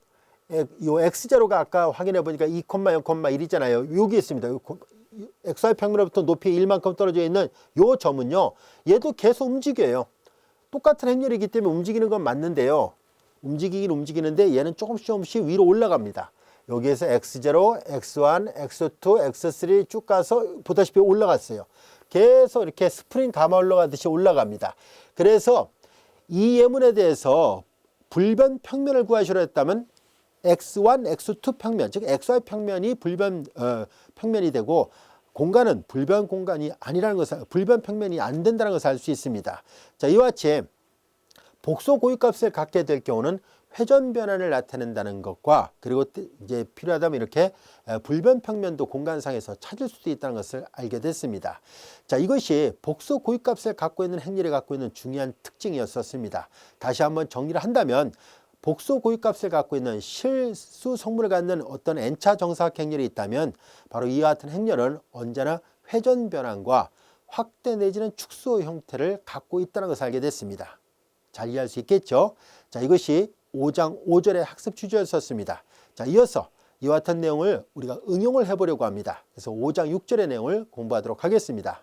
요 X0가 아까 확인해 보니까 2,0,1이잖아요. 여기 있습니다. XY 평면으로부터 높이 1만큼 떨어져 있는 요 점은요, 얘도 계속 움직여요. 똑같은 행렬이기 때문에 움직이는 건 맞는데요. 움직이긴 움직이는데 얘는 조금씩 위로 올라갑니다. 여기에서 X0, X1, X2, X3 쭉 가서 보다시피 올라갔어요. 계속 이렇게 스프링 감아 올라가듯이 올라갑니다. 그래서 이 예문에 대해서 불변 평면을 구하시려 했다면 X1, X2 평면, 즉 XY 평면이 불변 평면이 되고 공간은 불변 공간이 아니라는 것을, 불변 평면이 안 된다는 것을 알 수 있습니다. 자, 이와 같이 복소 고유값을 갖게 될 경우는 회전 변환을 나타낸다는 것과 그리고 이제 필요하다면 이렇게 불변 평면도 공간상에서 찾을 수도 있다는 것을 알게 됐습니다. 자, 이것이 복소 고유값을 갖고 있는 행렬이 갖고 있는 중요한 특징이었었습니다. 다시 한번 정리를 한다면 복소 고유값을 갖고 있는 실수 성분을 갖는 어떤 n차 정사각 행렬이 있다면 바로 이와 같은 행렬은 언제나 회전 변환과 확대 내지는 축소 형태를 갖고 있다는 것을 알게 됐습니다. 잘 이해할 수 있겠죠? 자, 이것이 5장 5절의 학습 주제였었습니다. 자, 이어서 이와 같은 내용을 우리가 응용을 해보려고 합니다. 그래서 5장 6절의 내용을 공부하도록 하겠습니다.